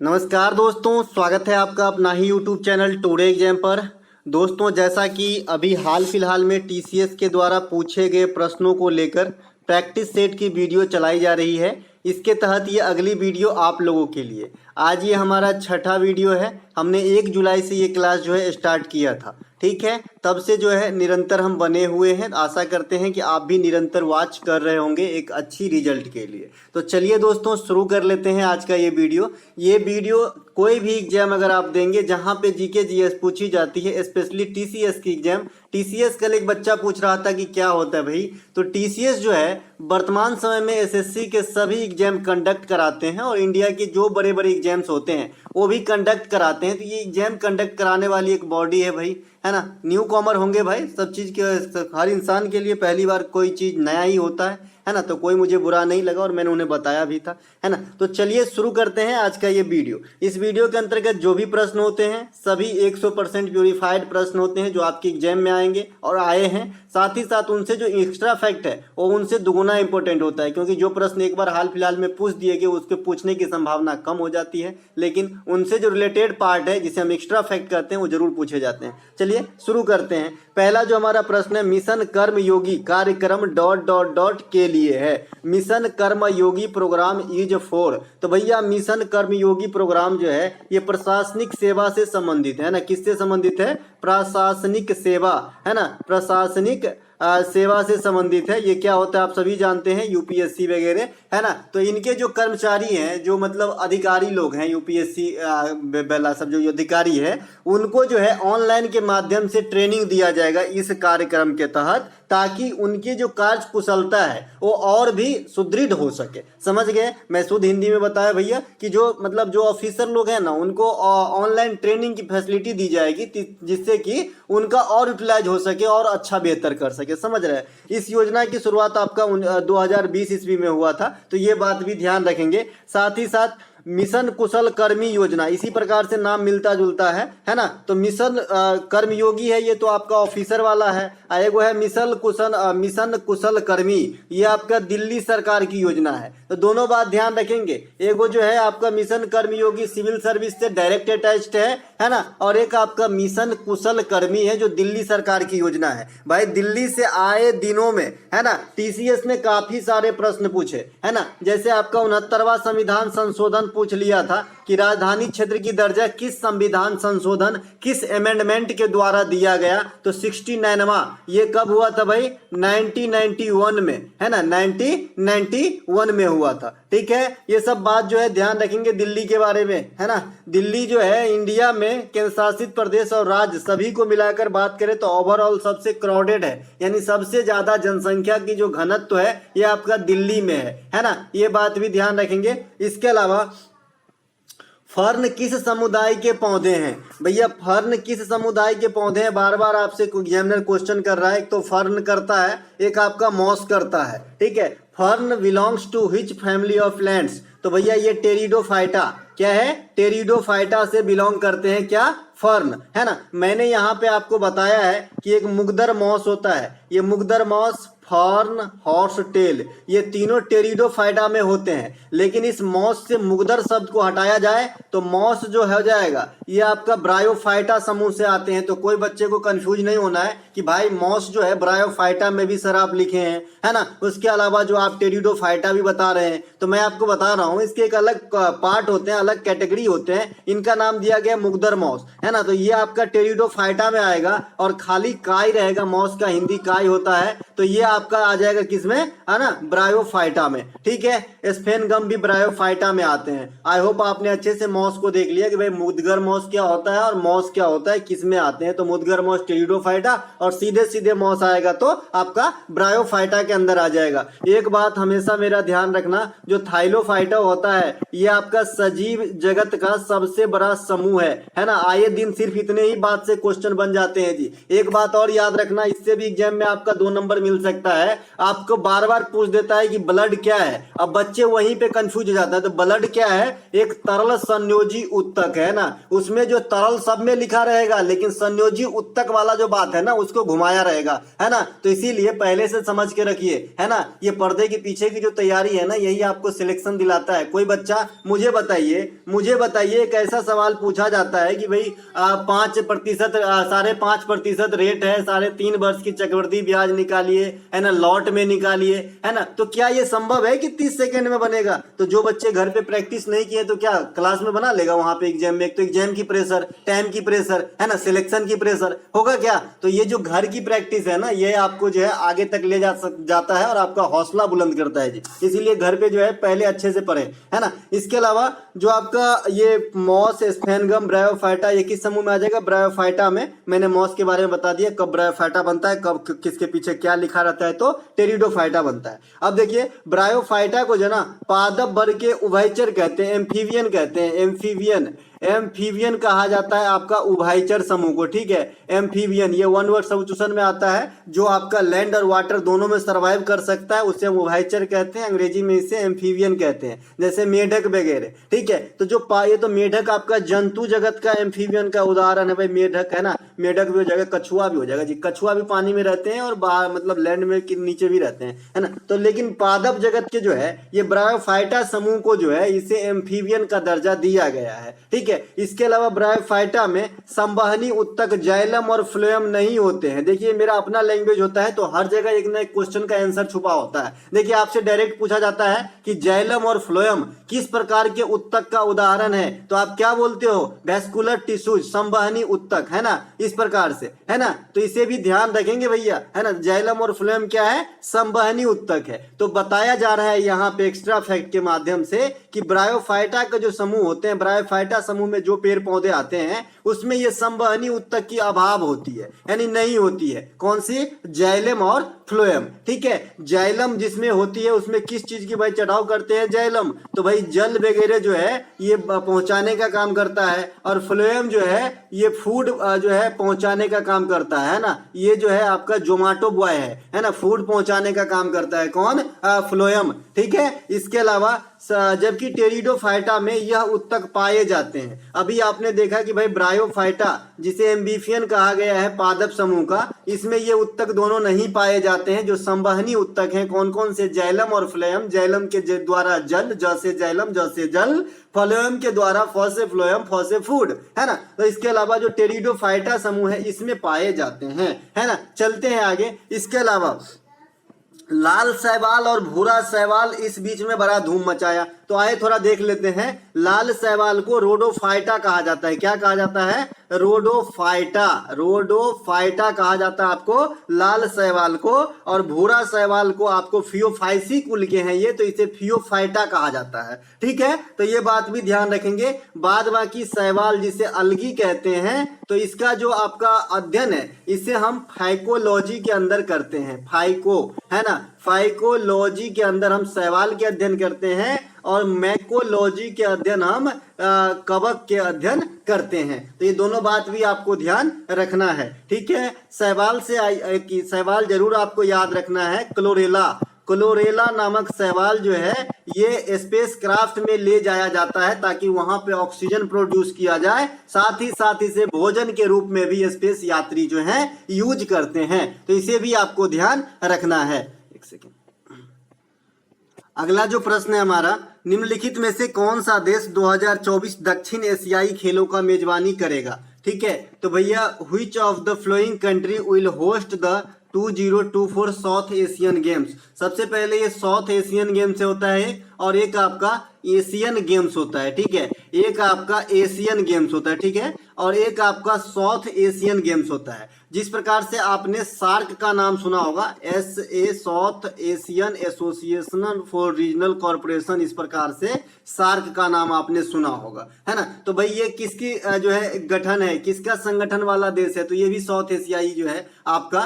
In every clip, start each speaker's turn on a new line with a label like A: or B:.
A: नमस्कार दोस्तों, स्वागत है आपका अपना ही यूट्यूब चैनल टुडे एग्जाम पर। दोस्तों, जैसा कि अभी हाल फिलहाल में टीसीएस के द्वारा पूछे गए प्रश्नों को लेकर प्रैक्टिस सेट की वीडियो चलाई जा रही है। इसके तहत ये अगली वीडियो आप लोगों के लिए। आज ये हमारा छठा वीडियो है। हमने 1 जुलाई से ये क्लास जो है स्टार्ट किया था, ठीक है। तब से जो है निरंतर हम बने हुए हैं। आशा करते हैं कि आप भी निरंतर वॉच कर रहे होंगे एक अच्छी रिजल्ट के लिए। तो चलिए दोस्तों, शुरू कर लेते हैं आज का ये वीडियो। कोई भी एग्जाम अगर आप देंगे जहां पे जीके जीएस पूछी जाती है, स्पेशली टीसीएस की एग्जाम। टीसीएस कल एक बच्चा पूछ रहा था कि क्या होता है भाई। तो टीसीएस जो है वर्तमान समय में एसएससी के सभी एग्जाम कंडक्ट कराते हैं और इंडिया के जो बड़े बड़े एग्जाम्स होते हैं वो भी कंडक्ट कराते हैं। तो ये एग्जाम कंडक्ट कराने वाली एक बॉडी है भाई, है ना। न्यू कॉमर होंगे भाई, सब चीज़ के हर इंसान के लिए पहली बार कोई चीज़ नया ही होता है ना। तो कोई मुझे बुरा नहीं लगा और मैंने उन्हें बताया भी था, है ना। तो चलिए शुरू करते हैं आज का ये वीडियो। इस वीडियो के अंतर्गत जो भी प्रश्न होते हैं सभी 100% प्यूरिफाइड प्रश्न होते हैं जो आपके एग्जाम में आएंगे और आए हैं। साथ ही साथ उनसे जो एक्स्ट्रा फैक्ट है वो उनसे दुगुना इंपॉर्टेंट होता है, क्योंकि जो प्रश्न एक बार हाल फिलहाल में पूछ दिए गए उसके पूछने की संभावना कम हो जाती है, लेकिन उनसे जो रिलेटेड पार्ट है जिसे हम एक्स्ट्रा फैक्ट कहते हैं वो जरूर पूछे जाते हैं। चलिए शुरू करते हैं। पहला जो हमारा प्रश्न है, मिशन कर्मयोगी कार्यक्रम ... के लिए है। Mission Karmayogi programme is for. तो भैया मिशन कर्मयोगी प्रोग्राम जो है ये प्रशासनिक सेवा से संबंधित है ना। किससे संबंधित है? प्रशासनिक सेवा, है ना। प्रशासनिक सेवा से संबंधित है। ये क्या होता है आप सभी जानते हैं, यूपीएससी वगैरह, है ना। तो इनके जो कर्मचारी हैं, जो मतलब अधिकारी लोग हैं यूपीएससी वाला सब जो अधिकारी है, उनको जो है ऑनलाइन के माध्यम से ट्रेनिंग दिया जाएगा इस कार्यक्रम के तहत, ताकि उनकी जो कार्य कुशलता है वो और भी सुदृढ़ हो सके। समझ गए? मैं शुद्ध हिंदी में बताया भैया कि जो मतलब जो ऑफिसर लोग हैं ना उनको ऑनलाइन ट्रेनिंग की फैसिलिटी दी जाएगी, जिससे कि उनका और यूटिलाइज हो सके और अच्छा बेहतर कर सके। समझ रहे हैं? इस योजना की शुरुआत आपका 2020 ईस्वी में हुआ था, तो ये बात भी ध्यान रखेंगे। साथ ही साथ मिशन कुशल कर्मी योजना, इसी प्रकार से नाम मिलता जुलता है ना। तो मिशन कर्मयोगी है, ये तो आपका ऑफिसर वाला है। एगो है मिशन कुशल कर्मी, ये आपका दिल्ली सरकार की योजना है। तो दोनों बात ध्यान रखेंगे। एगो जो है आपका मिशन कर्मयोगी सिविल सर्विस से डायरेक्ट अटैच्ड है ना, और एक आपका मिशन कुशल कर्मी है जो दिल्ली सरकार की योजना है। भाई दिल्ली से आए दिनों में, है ना, टीसीएस ने काफी सारे प्रश्न पूछे, है ना। जैसे आपका 69वां संविधान संशोधन पूछ लिया था कि राजधानी क्षेत्र की दर्जा किस संविधान संशोधन, किस अमेंडमेंट के द्वारा दिया गया। तो 69वां ये कब हुआ था भाई? 1991 में, है ना। 1991 में हुआ था, ठीक है। ये सब बात जो है ध्यान रखेंगे दिल्ली के बारे में, है ना। दिल्ली जो है इंडिया में केंद्र शासित प्रदेश और राज्य सभी को मिलाकर बात करें तो ओवरऑल सबसे क्राउडेड है, यानी सबसे ज्यादा जनसंख्या की जो घनत्व है ये आपका दिल्ली में है ना। ये बात भी ध्यान रखेंगे। इसके अलावा फर्न किस समुदाय के पौधे हैं? भैया फर्न किस समुदाय के पौधे हैं? बार बार आपसे एग्जामिनर क्वेश्चन कर रहा है। एक तो फर्न करता है, एक आपका मॉस करता है, ठीक है। Fern belongs to which family of plants? तो भैया ये टेरिडोफाइटा, क्या है? टेरिडोफाइटा से बिलोंग करते हैं क्या? फर्न, है ना। मैंने यहाँ पे आपको बताया है कि एक मुगदर मॉस होता है। ये मुगदर मॉस, फर्न, हॉर्स टेल, ये तीनों टेरिडोफाइटा में होते हैं। लेकिन इस मॉस से मुगदर शब्द को हटाया जाए तो मॉस जो हो जाएगा ये आपका ब्रायोफाइटा समूह से आते हैं। तो कोई बच्चे को कंफ्यूज नहीं होना है कि भाई मॉस जो है ब्रायोफाइटा में भी सर आप लिखे हैं, है ना। उसके अलावा जो आप टेरिडोफाइटा भी बता रहे हैं, तो मैं आपको बता रहा हूँ इसके एक अलग पार्ट होते हैं, अलग कैटेगरी होते हैं। इनका नाम दिया गया मुगदर मॉस, है ना। तो ये आपका टेरिडोफाइटा में आएगा और खाली काय रहेगा, मॉस का हिंदी काय होता है। तो ये आपका आ जाएगा किसमें, है ना? ब्रायोफाइटा में, ठीक है। स्फेनगम भी ब्रायोफाइटा में आते हैं। आई होप आपने अच्छे से मॉस को देख लिया कि भाई मुदगर मॉस क्या होता है और मॉस क्या होता है, किस में आते हैं। तो मुदगर मॉस टेरिडोफाइटा और सीधे सीधे मॉस आएगा तो आपका ब्रायोफाइटा के अंदर आ जाएगा। एक बात हमेशा मेरा ध्यान रखना, जो थाइलोफाइटा होता है ये आपका सजीव जगत का सबसे बड़ा समूह है ना। आए दिन सिर्फ इतने ही बात से क्वेश्चन बन जाते हैं जी। एक बात और याद रखना, इससे भी एग्जाम में आपका 2 नंबर मिल सकता है। आपको बार बार पूछ देता है कि ब्लड क्या है। अब बच्चे वहीं पे कंफ्यूज हो जाता है। तो ब्लड क्या है, एक तरल संयोजी उत्तक है ना, उसमें जो तरल सब में लिखा रहेगा लेकिन संयोजी उत्तक वाला जो बात है ना उसको घुमाया रहेगा, है ना। तो इसीलिए पहले से समझ के रखिए, है ना। ये पर्दे के पीछे की जो तैयारी है ना यही आपको सिलेक्शन दिलाता है। कोई बच्चा मुझे बताइए एक ऐसा सवाल पूछा जाता है कि भाई 5% 5.5% रेट है, 3.5 वर्ष की चक्रवृद्धि ब्याज निकालिए, है ना, लॉट में निकालिए, है ना। तो क्या ये संभव है कि 30 सेकंड में बनेगा? तो जो बच्चे घर पे प्रैक्टिस नहीं किए तो क्या क्लास में बना लेगा वहां पे एग्जाम में? एक तो एग्जाम की प्रेशर, टाइम की प्रेशर, है ना, सिलेक्शन की प्रेशर होगा क्या? तो ये जो घर की प्रैक्टिस है ना ये आपको जो है आगे तक ले जाता है और आपका हौसला बुलंद करता है जी। इसीलिए घर पे जो है पहले अच्छे से पढ़े, है ना। इसके अलावा जो आपका ये मॉस, स्फेनगम, ब्रायोफाइटा ये किस समूह में आ जाएगा? ब्रायोफाइटा में। मैंने मॉस के बारे में बता दिया कब ब्रायोफाइटा बनता है, कब किसके पीछे क्या लिखा रहता है, तो टेरिडोफाइटा बनता है। अब देखिए ब्रायोफाइटा को जो ना पादप वर्ग के उभयचर कहते हैं, एम्फीबियन कहते हैं, एम्फीबियन कहा जाता है आपका उभयचर समूह को, ठीक है। एम्फीबियन ये वन वर्ड सब्स्टिट्यूशन में आता है, जो आपका लैंड और वाटर दोनों में सर्वाइव कर सकता है उसे हम उभयचर कहते हैं, अंग्रेजी में इसे एम्फीबियन कहते हैं, जैसे मेढक वगैरह, ठीक है। तो जो ये तो मेढक आपका जंतु जगत का एम्फीबियन का उदाहरण है भाई, मेढक, है ना। मेढक भी हो जाएगा, कछुआ भी हो जाएगा जी। कछुआ भी पानी में रहते हैं और बाहर मतलब लैंड में नीचे भी रहते हैं, है ना। तो लेकिन पादप जगत के जो है ये ब्रायोफाइटा समूह को जो है इसे एम्फीबियन का दर्जा दिया गया है, ठीक है। इसके अलावा ब्रायोफाइटा में संवहनी उत्तक जाइलम और फ्लोएम नहीं होते हैं। देखिए मेरा अपना लैंग्वेज होता है तो हर जगह एक ना एक क्वेश्चन का आंसर छुपा होता है। देखिए आपसे डायरेक्ट पूछा जाता है कि जाइलम और फ्लोएम किस प्रकार के उत्तक का उदाहरण है, तो आप क्या बोलते हो? वैस्कुलर टिश्यूज, संवहनी उत्तक, है ना, इस प्रकार से, है ना। तो इसे भी ध्यान रखेंगे भैया, है ना। जाइलम और फ्लोएम क्या है? संवहनी उत्तक है। तो बताया जा रहा है यहाँ पे एक्स्ट्रा फैक्ट के माध्यम से कि ब्रायोफाइटा का जो समूह होते हैं, ब्रायोफाइटा समूह में जो पेड़ पौधे आते हैं उसमें ये संवहनी उत्तक की अभाव होती है, यानी नहीं होती है। कौन सी? जाइलम और फ्लोएम, ठीक है। जाइलम जिसमें होती है उसमें किस चीज की भाई चढ़ाव करते हैं? जाइलम, तो भाई जल वगैरह जो है ये पहुंचाने का काम करता है, और फ्लोएम जो है ये फूड जो है पहुंचाने का काम करता है ना। ये जो है आपका जोमाटो बॉय है ना, फूड पहुंचाने का काम करता है। कौन? फ्लोएम, ठीक है। इसके अलावा जबकि टेरिडोफाइटा में यह उत्तक पाए जाते हैं। अभी आपने देखा कि भाई ब्रायोफाइटा जिसे एम्फीबियन कहा गया है पादप समूह का, इसमें ये उत्तक दोनों नहीं पाए जाते हैं। जो संवहनी उत्तक हैं कौन कौन से? जाइलम और फ्लोएम। जाइलम के द्वारा जल, ज से जाइलम, ज से जल, फ्लोएम के द्वारा फ से फ्लोएम, फ से फूड, है ना। तो इसके अलावा जो टेरिडोफाइटा समूह है इसमें पाए जाते हैं, है ना। चलते हैं आगे। इसके अलावा लाल शैवाल और भूरा शैवाल इस बीच में बड़ा धूम मचाया, तो आए थोड़ा देख लेते हैं। लाल शैवाल को रोडोफाइटा कहा जाता है। क्या कहा जाता है? रोडोफाइटा, रोडोफाइटा कहा जाता है आपको लाल शैवाल को, और भूरा शैवाल को आपको फियोफाइसी कुल के हैं ये, तो इसे फियोफाइटा कहा जाता है, ठीक है। तो ये बात भी ध्यान रखेंगे। बाद बाकी शैवाल जिसे अलगी कहते हैं, तो इसका जो आपका अध्ययन है इसे हम फाइकोलॉजी के अंदर करते हैं। फाइको, है ना, फाइकोलॉजी के अंदर हम शैवाल के अध्ययन करते हैं, और मैकोलॉजी के अध्ययन हम कवक के अध्ययन करते हैं। तो ये दोनों बात भी आपको ध्यान रखना है, ठीक है। शैवाल जरूर आपको याद रखना है। क्लोरेला नामक शैवाल जो है ये स्पेस क्राफ्ट में ले जाया जाता है ताकि वहां पे ऑक्सीजन प्रोड्यूस किया जाए, साथ ही से भोजन के रूप में भी स्पेस यात्री जो हैं यूज करते हैं। तो इसे भी आपको ध्यान रखना है। एक सेकेंड। अगला जो प्रश्न है हमारा, निम्नलिखित में से कौन सा देश 2024 दक्षिण एशियाई खेलों का मेजबानी करेगा? ठीक है, तो भैया which of the flowing country will host the 2024 south Asian games. सबसे पहले ये साउथ एशियन गेम्स होता है और एक आपका एशियन गेम्स होता है, ठीक है। एक आपका एशियन गेम्स होता है, ठीक है, और एक आपका साउथ एशियन गेम्स होता है। जिस प्रकार से आपने सार्क का नाम सुना होगा, SA south Asian association for regional corporation, इस प्रकार से सार्क का नाम आपने सुना होगा, है ना। तो भाई ये किसकी जो है गठन है, किसका संगठन वाला देश है? तो ये भी साउथ एशियाई जो है आपका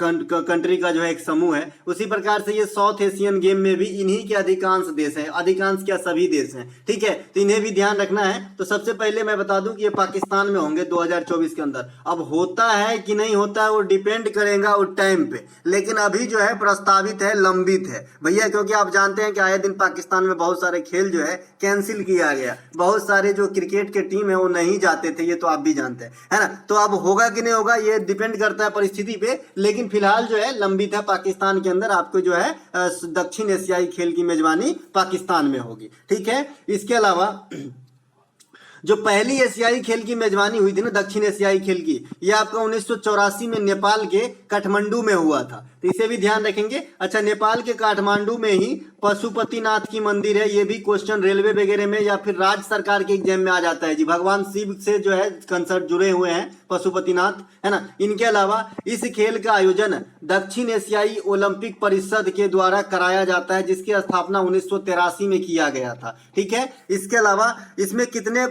A: कंट्री का जो है एक समूह है। उसी प्रकार से ये साउथ एशियन गेम में भी इन्हीं के अधिकांश देश हैं, अधिकांश क्या सभी देश हैं, ठीक है। तो इन्हें भी ध्यान रखना है। तो सबसे पहले मैं बता दूं कि ये पाकिस्तान में होंगे 2024 के अंदर। अब होता है कि नहीं होता है वो डिपेंड करेगा उस टाइम पे, लेकिन अभी जो है प्रस्तावित है, लंबित है भैया, क्योंकि आप जानते हैं कि आए दिन पाकिस्तान में बहुत सारे खेल जो है कैंसिल किया गया, बहुत सारे जो क्रिकेट के टीम है वो नहीं जाते थे, ये तो आप भी जानते हैं, है ना। तो अब होगा कि नहीं होगा ये डिपेंड करता है परिस्थिति पे, लेकिन फिलहाल जो है लंबित है पाकिस्तान के अंदर। आपको जो है दक्षिण एशियाई खेल की मेजबानी पाकिस्तान में होगी, ठीक है। इसके अलावा जो पहली एशियाई खेल की मेजबानी हुई थी ना, दक्षिण एशियाई खेल की, ये आपका 1984 में नेपाल के काठमांडू में हुआ था, तो इसे भी ध्यान रखेंगे। अच्छा, नेपाल के काठमांडू में ही पशुपतिनाथ की मंदिर है, ये भी क्वेश्चन रेलवे वगैरह में या फिर राज्य सरकार के एग्जाम में आ जाता है जी। भगवान शिव से जो है कंसर्ट जुड़े हुए हैं पशुपतिनाथ, है ना। इनके अलावा इस खेल का आयोजन दक्षिण एशियाई ओलंपिक परिषद के द्वारा कराया जाता है, जिसकी स्थापना 1983 में किया गया था, ठीक है। इसके अलावा इसमें कितने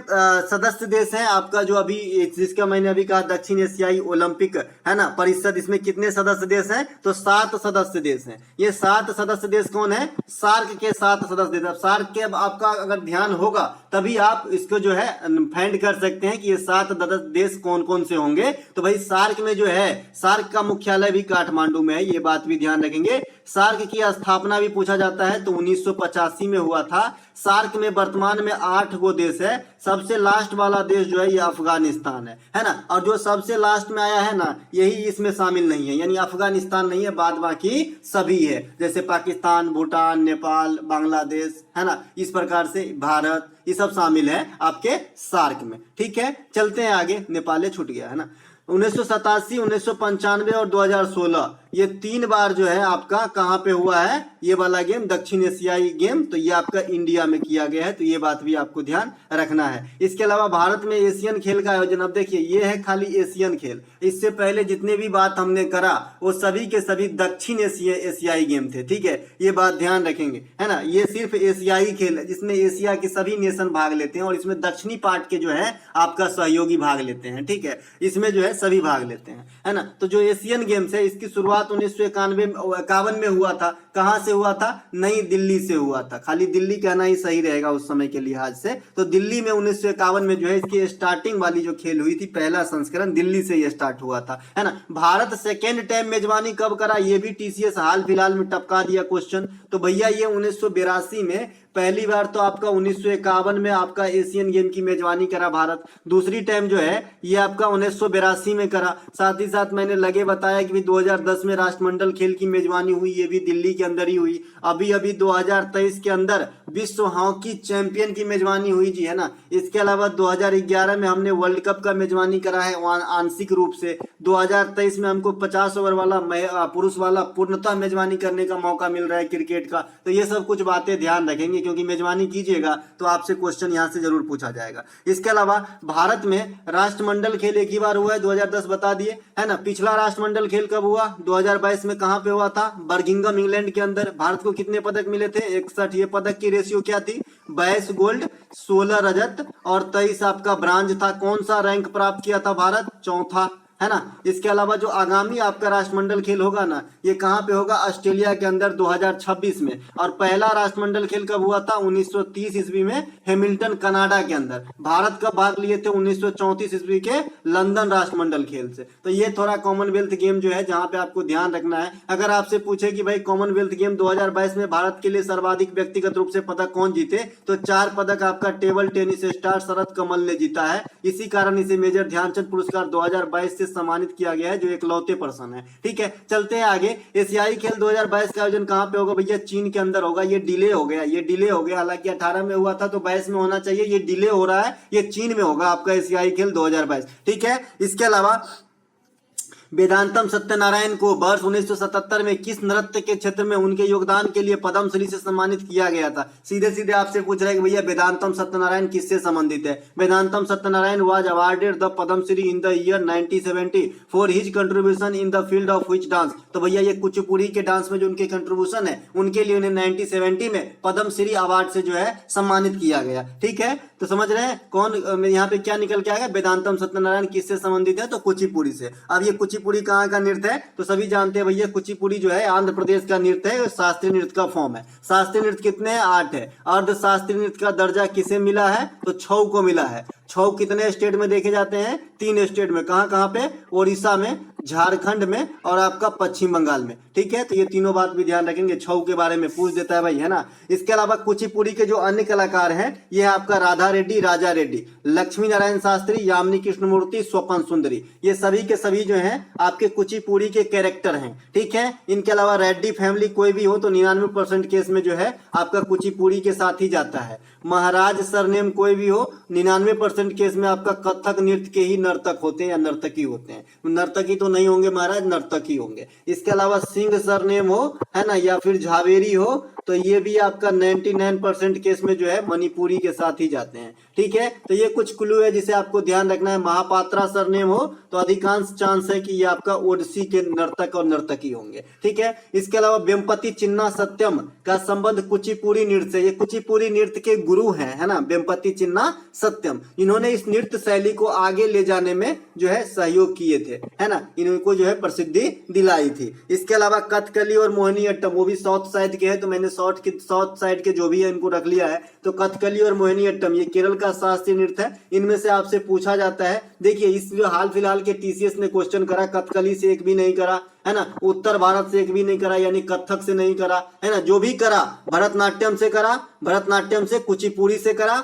A: सदस्य देश हैं आपका, जो अभी जिसका मैंने अभी कहा दक्षिण एशियाई ओलंपिक, है ना, परिषद, इसमें कितने सदस्य देश हैं, तो 7 सदस्य देश हैं। ये 7 सदस्य देश कौन है, सार्क के 7 सदस्य देश। अब सार्क के, अब आपका अगर ध्यान होगा तभी आप इसको जो है फाइंड कर सकते हैं कि ये 7 देश कौन कौन से होंगे। तो भाई सार्क में जो है, सार्क का मुख्यालय भी काठमांडू में है, ये बात भी ध्यान रखेंगे। सार्क की स्थापना भी पूछा जाता है तो 1985 में हुआ था। सार्क में वर्तमान में 8 गो देश है, सबसे लास्ट वाला देश जो है ये अफगानिस्तान है ना। और जो सबसे लास्ट में आया है ना, यही इसमें शामिल नहीं है, यानी अफगानिस्तान नहीं है, बाद बाकी सभी है, जैसे पाकिस्तान, भूटान, नेपाल, बांग्लादेश, है ना, इस प्रकार से भारत, ये सब शामिल है आपके सार्क में, ठीक है। चलते हैं आगे, नेपाल छूट गया, है ना। 1987, 1995 और 2016 ये 3 बार जो है आपका कहाँ पे हुआ है ये वाला गेम, दक्षिण एशियाई गेम, तो ये आपका इंडिया में किया गया है, तो ये बात भी आपको ध्यान रखना है। इसके अलावा भारत में एशियन खेल का आयोजन, अब देखिए ये है खाली एशियन खेल, इससे पहले जितने भी बात हमने करा वो सभी के सभी दक्षिण एशियाई गेम थे, ठीक है, ये बात ध्यान रखेंगे, है ना। ये सिर्फ एशियाई खेल है जिसमें एशिया के सभी नेशन भाग लेते हैं, और इसमें दक्षिणी पार्ट के जो है आपका सहयोगी भाग लेते हैं, ठीक है, इसमें जो है सभी भाग लेते हैं, है ना। तो जो एशियन गेम्स है इसकी शुरुआत 1951 में हुआ था। कहां से हुआ था, नई दिल्ली से हुआ था, खाली दिल्ली कहना ही सही रहेगा उस समय के लिहाज से। तो दिल्ली में 1951 में जो है इसकी स्टार्टिंग वाली जो खेल हुई थी, पहला संस्करण दिल्ली से ये स्टार्ट हुआ था, है ना। भारत सेकेंड टाइम मेजबानी कब करा, ये भी टीसीएस हाल फिलहाल में टपका दिया क्वेश्चन। तो भैया ये 1982 में पहली बार, तो आपका 1951 में आपका एशियन गेम की मेजबानी करा भारत। दूसरी टाइम जो है ये आपका 1982 में करा। साथ ही साथ मैंने लगे बताया कि 2010 में राष्ट्रमंडल खेल की मेजबानी हुई, ये भी दिल्ली के अंदर ही हुई। अभी 2023 के अंदर विश्व हॉकी चैंपियन की मेजबानी हुई जी, है ना। इसके अलावा 2011 में हमने वर्ल्ड कप का मेजबानी करा है आंशिक रूप से। 2023 में हमको 50 ओवर वाला पुरुष वाला पूर्णतः मेजबानी करने का मौका मिल रहा है क्रिकेट का। तो ये सब कुछ बातें ध्यान रखेंगे, क्योंकि मेजबानी कीजिएगा तो आपसे क्वेश्चन यहां से जरूर पूछा जाएगा। इसके अलावा भारत में राष्ट्रमंडल खेल एक ही बार हुआ है, 2010 बता दिए, है ना। पिछला राष्ट्रमंडल खेल कब हुआ, 2022 में, कहां पे हुआ था, बर्मिंघम इंग्लैंड के अंदर। भारत को कितने पदक मिले थे, 61। ये पदक की रेशियो क्या थी, 22 गोल्ड, 16 रजत और 23 आपका ब्रांज था। कौन सा रैंक प्राप्त किया था भारत, चौथा, है ना। इसके अलावा जो आगामी आपका राष्ट्रमंडल खेल होगा ना, ये कहां पे होगा, ऑस्ट्रेलिया के अंदर 2026 में। और पहला राष्ट्रमंडल खेल कब हुआ था, 1930 ईस्वी में, हैमिल्टन कनाडा के अंदर। भारत का भाग लिए थे 1934 ईस्वी के लंदन राष्ट्रमंडल खेल से। तो ये थोड़ा कॉमनवेल्थ गेम जो है जहां पे आपको ध्यान रखना है। अगर आपसे पूछे कि भाई कॉमनवेल्थ गेम 2022 में भारत के लिए सर्वाधिक व्यक्तिगत रूप से पदक कौन जीते, तो 4 पदक आपका टेबल टेनिस स्टार शरद कमल ने जीता है। इसी कारण इसे मेजर ध्यानचंद पुरस्कार 2022 से सम्मानित किया गया है, जो इकलौते पर्सन है, ठीक है। चलते हैं आगे। एशियाई खेल 2022 का आयोजन कहां पे होगा भैया, चीन के अंदर होगा। ये डिले हो गया, हालांकि 18 में हुआ था तो 22 में होना चाहिए, ये डिले हो रहा है, ये चीन में होगा आपका एशियाई खेल 2022, ठीक है। इसके अलावा वेदांतम सत्यनारायण को वर्ष 1977 में किस नृत्य के क्षेत्र में उनके योगदान के लिए पद्मश्री से सम्मानित किया गया था। सीधे सीधे आपसे पूछ रहे हैं कि भैया वेदांतम सत्यनारायण किससे संबंधित है। Vedantam Satyanarayana was awarded the Padmashri in the year 1970 for his contribution in the field of which dance. तो भैया ये कुचिपुड़ी के डांस में जो उनके कंट्रीब्यूशन है उनके लिए उन्हें 1970 में पद्मश्री अवार्ड से जो है सम्मानित किया गया, ठीक है। तो समझ रहे हैं कौन, यहाँ पे क्या निकल के आएगा, वेदांतम सत्यनारायण किससे संबंधित है, तो कुचिपुड़ी से। अब ये कुचिपुड़ी कहाँ का नृत्य है? तो सभी जानते हैं भैया, कुचिपुड़ी जो है आंध्र प्रदेश का नृत्य है, शास्त्रीय नृत्य का फॉर्म है। शास्त्रीय नृत्य कितने हैं? 8 है। अर्ध शास्त्रीय नृत्य का दर्जा किसे मिला है? तो छऊ को मिला है। छऊ कितने स्टेट में देखे जाते हैं? 3 स्टेट में। कहाँ कहाँ पे? उड़ीसा में, झारखंड में और आपका पश्चिम बंगाल में। ठीक है, तो ये तीनों बात भी ध्यान रखेंगे। छऊ के बारे में पूछ देता है भाई, है ना। इसके अलावा कुचिपुड़ी के जो अन्य कलाकार हैं, ये है आपका राधा रेड्डी, राजा रेड्डी, लक्ष्मी नारायण शास्त्री, यामिनी कृष्णमूर्ति, स्वपन सुंदरी। ये सभी के सभी जो हैं आपके कुचिपुड़ी के कैरेक्टर हैं। ठीक है, इनके अलावा रेड्डी फैमिली कोई भी हो तो 99% केस में जो है आपका कुचिपुड़ी के साथ ही जाता है। महाराज सरनेम कोई भी हो, 99% केस में आपका कथक नृत्य के ही नर्तक होते हैं या नर्तकी होते हैं। नर्तकी तो नहीं होंगे महाराज, नर्तकी होंगे। इसके अलावा सिंह सरनेम हो, है ना, या फिर झावेरी हो, तो ये भी आपका 99% केस में जो है मणिपुरी के साथ ही जाते हैं। ठीक है, तो ये कुछ क्लू है जिसे आपको ध्यान रखना है। महापात्रा सरनेम हो तो अधिकांश चांस है कि ये आपका ओडिसी के नर्तक और नर्तकी होंगे। ठीक है, इसके अलावा वेम्पति चिन्ना सत्यम का संबंध कुचिपुड़ी नृत्य से, ये कुचिपुड़ी नृत्य के गुरु हैं, है ना, वेम्पति चिन्ना सत्यम। इन्होंने इस नृत्य शैली को आगे ले जाने में जो है सहयोग किए थे, है ना, इनको जो है प्रसिद्धि दिलाई थी। इसके अलावा कथकली और मोहिनीअट्टम, वो भी साउथ साइड के हैं, तो मैंने साउथ साइड के जो भी है इनको रख लिया है। तो कथकली और मोहिनीअट्टम ये केरल का शास्त्रीय नृत्य है। इनमें से आपसे पूछा जाता है, देखिए इस जो हाल फिलहाल के टीसीएस ने क्वेश्चन करा, कथकली से एक भी नहीं करा, है ना, उत्तर भारत से एक भी नहीं करा, यानी कथक से नहीं करा, है ना, जो भी करा भरतनाट्यम से करा, भरतनाट्यम से, कुचिपुड़ी से करा,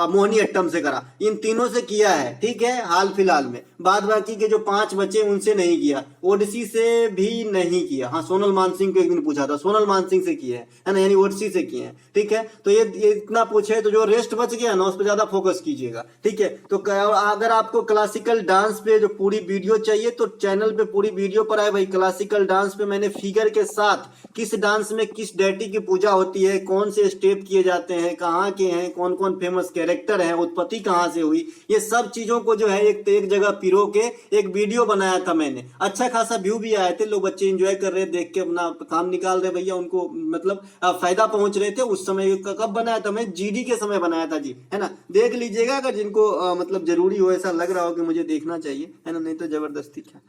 A: मोहिनीअट्टम से करा, इन तीनों से किया है। ठीक है, हाल फिलहाल में। बाद बाकी के जो 5 बचे उनसे नहीं किया, ओडिसी से भी नहीं किया। हाँ, सोनल मानसिंह को एक दिन पूछा था, सोनल मानसिंह से किए है ना, यानी ओडिसी से किए हैं। ठीक है, तो ये इतना पूछे, तो जो रेस्ट बच गया ना उस पर ज्यादा फोकस कीजिएगा। ठीक है, तो अगर आपको क्लासिकल डांस पे जो पूरी वीडियो चाहिए तो चैनल पे पूरी वीडियो पर आए भाई। क्लासिकल डांस पे मैंने फिगर के साथ किस डांस में किस डेटी की पूजा होती है, कौन से स्टेप किए जाते हैं, कहाँ के हैं, कौन कौन फेमस कैरेक्टर हैं, उत्पत्ति कहाँ से हुई, ये सब चीजों को जो है एक जगह पिरो के एक वीडियो बनाया था मैंने। अच्छा खासा व्यू भी आए थे, लोग बच्चे एंजॉय कर रहे, देख के अपना काम निकाल रहे भैया, उनको मतलब फायदा पहुंच रहे थे। उस समय कब बनाया था मैं? जीडी के समय बनाया था जी, है ना, देख लीजिएगा अगर जिनको मतलब जरूरी हो, ऐसा लग रहा हो कि मुझे देखना चाहिए, है ना, नहीं तो जबरदस्ती क्या।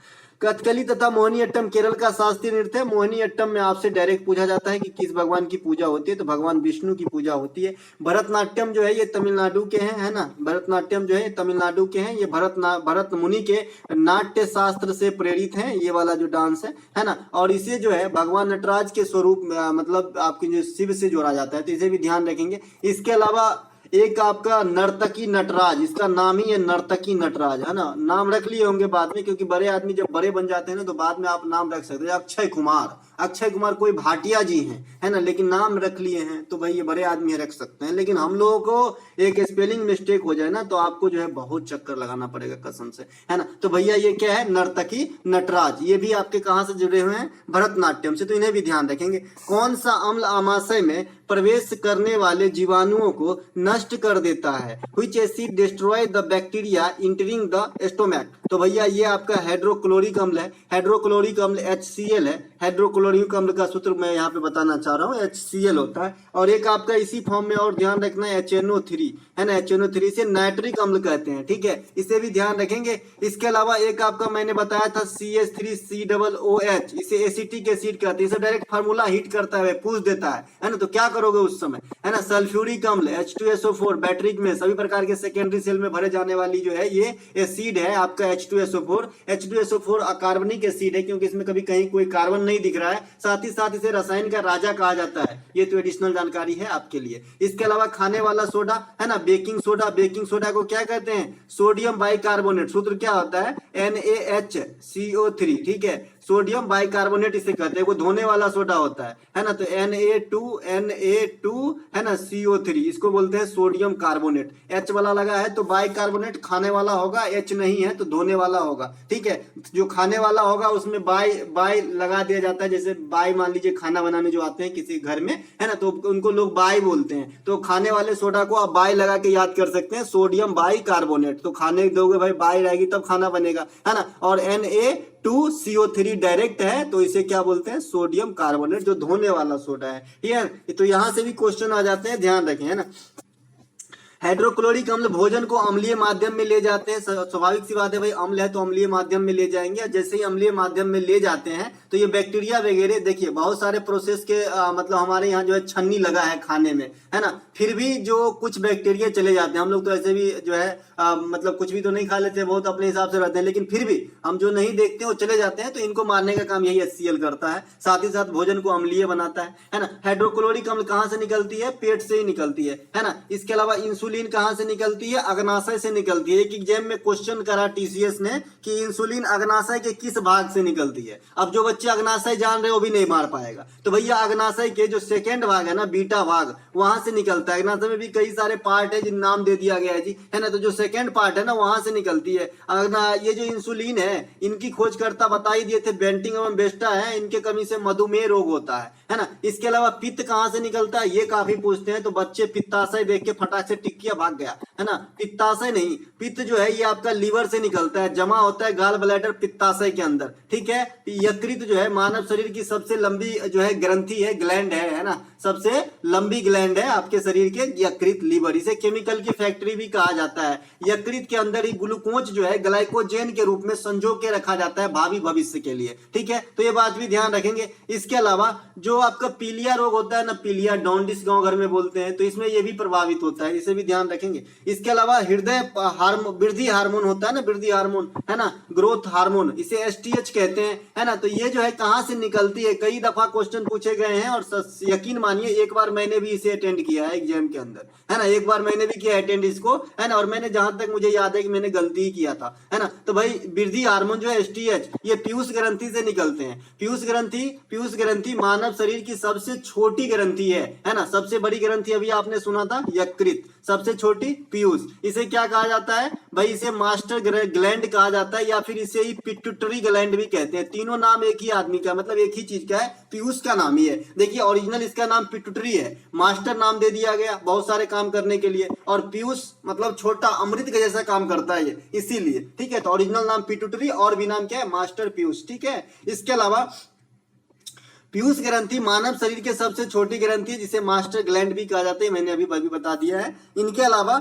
A: कथकली तथा मोहिनीअट्टम केरल का शास्त्रीय नृत्य है। मोहिनीअट्टम में आपसे डायरेक्ट पूछा जाता है कि किस भगवान की पूजा होती है, तो भगवान विष्णु की पूजा होती है। भरतनाट्यम जो है ये तमिलनाडु के हैं, है ना, भरतनाट्यम जो है तमिलनाडु के हैं। ये भरत मुनि के नाट्य शास्त्र से प्रेरित हैं, ये वाला जो डांस है ना, और इसे जो है भगवान नटराज के स्वरूप मतलब आपके जो शिव से जोड़ा जाता है, तो इसे भी ध्यान रखेंगे। इसके अलावा एक आपका नर्तकी नटराज, इसका नाम ही है नर्तकी नटराज, है ना, नाम रख लिए होंगे बाद में, क्योंकि बड़े आदमी जब बड़े बन जाते हैं ना तो बाद में आप नाम रख सकते हैं। अक्षय कुमार, अक्षय कुमार कोई भाटिया जी हैं, है ना, लेकिन नाम रख लिए हैं तो भाई ये बड़े आदमी रख सकते हैं। लेकिन हम लोगों को एक स्पेलिंग मिस्टेक हो जाए ना तो आपको जो है बहुत चक्कर लगाना पड़ेगा कसम से, है ना। तो भैया ये क्या है? नर्तकी नटराज। ये भी आपके कहाँ से जुड़े हुए हैं? भरतनाट्यम से, तो इन्हें भी ध्यान रखेंगे। कौन सा अम्ल आमाशय में प्रवेश करने वाले जीवाणुओं को नष्ट कर देता है? Which acid destroy the bacteria entering the stomach? तो भैया ये आपका हाइड्रोक्लोरिक अम्ल है। हाइड्रोक्लोरिक अम्ल HCl है। हाइड्रोक्लोरिक अम्ल का सूत्र मैं यहाँ पे बताना चाह रहा हूँ, HCl होता है। और एक आपका इसी फॉर्म में और ध्यान रखना है HNO3, है ना, HNO3 से नाइट्रिक अम्ल कहते हैं। ठीक है, इसे भी ध्यान रखेंगे। इसके अलावा एक आपका मैंने बताया था CH3COOH, इसे एसिटिक एसिड कहते हैं। इसे डायरेक्ट फार्मूला हिट करता है, पूछ देता है ना, तो क्या करोगे उस समय, है ना। सल्फ्यूरिक अम्ल H2SO4, बैटरी में सभी प्रकार के सेकेंडरी सेल में भरे जाने वाली जो है ये एसिड है आपका H2SO4। H2SO4 अकार्बनिक एसिड है क्योंकि इसमें कभी कहीं कोई कार्बन नहीं दिख रहा है। साथ ही साथ इसे रसायन का राजा कहा जाता है। ये तो एडिशनल जानकारी है आपके लिए। इसके अलावा खाने वाला सोडा, है ना, बेकिंग सोडा, बेकिंग सोडा को क्या कहते हैं? Sodium bicarbonate. सूत्र क्या होता है? NaHCO3। ठीक है, सोडियम बाइकार्बोनेट इसे कहते हैं, वो धोने वाला सोडा होता है ना। तो Na2 है ना, CO3, इसको बोलते हैं सोडियम कार्बोनेट। H वाला लगा है तो बाइकार्बोनेट खाने वाला होगा, H नहीं है तो धोने वाला होगा। ठीक है, जो खाने वाला होगा उसमें बाई लगा दिया जाता है। जैसे बाई मान लीजिए खाना बनाने जो आते हैं किसी घर में, है ना, तो उनको लोग बाई बोलते हैं। तो खाने वाले सोडा को आप बाई लगा के याद कर सकते हैं, सोडियम बाइकार्बोनेट। तो खाने दोगे भाई, बाई रहेगी तब खाना बनेगा, है ना। और Na2CO3 डायरेक्ट है तो इसे क्या बोलते हैं? सोडियम कार्बोनेट, जो धोने वाला सोडा है। ठीक है, तो यहां से भी क्वेश्चन आ जाते हैं, ध्यान रखें, है ना। हाइड्रोक्लोरिक अम्ल भोजन को अम्लीय माध्यम में ले जाते हैं। स्वाभाविक सी बात है भाई, अम्ल है तो अम्लीय माध्यम में ले जाएंगे, और जैसे ही अम्लीय माध्यम में ले जाते हैं तो ये बैक्टीरिया वगैरह, देखिए बहुत सारे प्रोसेस के मतलब हमारे यहाँ जो है छन्नी लगा है खाने में, है ना, फिर भी जो कुछ बैक्टीरिया चले जाते हैं। हम लोग तो ऐसे भी जो है मतलब कुछ भी तो नहीं खा लेते, बहुत अपने हिसाब से रहते हैं, लेकिन फिर भी हम जो नहीं देखते वो चले जाते हैं, तो इनको मारने का काम यही HCl करता है। साथ ही साथ भोजन को अम्लीय बनाता है ना। हाइड्रोक्लोरिक अम्ल कहाँ से निकलती है? पेट से ही निकलती है ना। इसके अलावा इंसुलिन कहाँ से निकलती है? अग्नाशय से निकलती है। एक एग्जाम में क्वेश्चन करा TCS ने कि इंसुलिन अग्नाशय के किस भाग से निकलती है। अब जो बच्चे अग्नाशय जान रहे वो भी नहीं मार पाएगा, तो भैया अग्नाशय के जो सेकेंड भाग है ना, बीटा भाग, वहां से निकलता है। अग्नाशय में भी कई सारे पार्ट है जिन नाम दे दिया गया है जी, है ना, तो जो सेकेंड पार्ट है ना वहां से निकलती है। ये जो इंसुलिन है इनकी खोजकर्ता बता ही दिए थे, बेंटिंग एवं बेस्टा है, इनके कमी से मधुमेह रोग होता है ना। इसके अलावा पित्त कहाँ से निकलता है ये काफी पूछते हैं, तो बच्चे पित्ताशय देख के फटाक से टिक किया भाग गया, है ना। पित्ताशय नहीं, पित्त जो है ये आपका लीवर से निकलता है, जमा होता है गाल ब्लैडर पित्ताशय के अंदर, ठीक है। यकृत जो है मानव शरीर की सबसे लंबी जो है ग्रंथि है, ग्लैंड है ना, सबसे लंबी ग्लैंड है आपके शरीर के, यकृत लीवर। इसे केमिकल की फैक्ट्री भी कहा जाता है। यकृत के अंदर ही ग्लूकोज जो है ग्लाइकोजेन के रूप में संजो के रखा जाता है भावी भविष्य के लिए, ठीक है, तो ये बात भी ध्यान रखेंगे। इसके अलावा जो आपका पीलिया रोग होता है ना, पीलिया डॉन्डिस गांव घर में बोलते हैं, तो इसमें ये भी प्रभावित होता है, इसे भी ध्यान रखेंगे। इसके अलावा हृदय वृद्धि हार्मोन होता है ना, वृद्धि हार्मोन, है ना, ग्रोथ हार्मोन, इसे STH कहते हैं, है ना। तो ये जो है कहां से निकलती है, कई दफा क्वेश्चन पूछे गए हैं, और यकीन मानिए एक बार मैंने भी इसे अटेंड किया है एग्जाम के अंदर, है ना, एक बार मैंने भी किया अटेंड इसको, है ना, और मैंने जहां तक मुझे याद है कि मैंने गलती ही किया था, है ना। तो भाई वृद्धि हार्मोन जो है STH, ये पीयूष ग्रंथि से निकलते हैं। पीयूष ग्रंथि मानव शरीर की सबसे छोटी ग्रंथि है ना। सबसे बड़ी ग्रंथि अभी आपने सुना था यकृत, सबसे छोटी पीयूष। इसे क्या कहा जाता है भाई? इसे मास्टर ग्लैंड कहा जाता है, या फिर इसे ही पिट्यूटरी ग्लैंड भी कहते हैं। तीनों नाम एक ही आदमी का, मतलब एक ही चीज का है, पीयूष का नाम ही है। देखिए ओरिजिनल इसका नाम पिट्यूटरी है, मास्टर नाम दे दिया गया बहुत सारे काम करने के लिए, और पीयूष मतलब छोटा अमृत के जैसा काम करता है ये, इसीलिए, ठीक है। तो ओरिजिनल नाम पिट्यूटरी और भी नाम क्या है? मास्टर पीयूष, ठीक है। इसके अलावा पीयूष ग्रंथि मानव शरीर के सबसे छोटी ग्रंथि है, जिसे मास्टर ग्लैंड भी कहा जाता है, मैंने अभी बता दिया है। इनके अलावा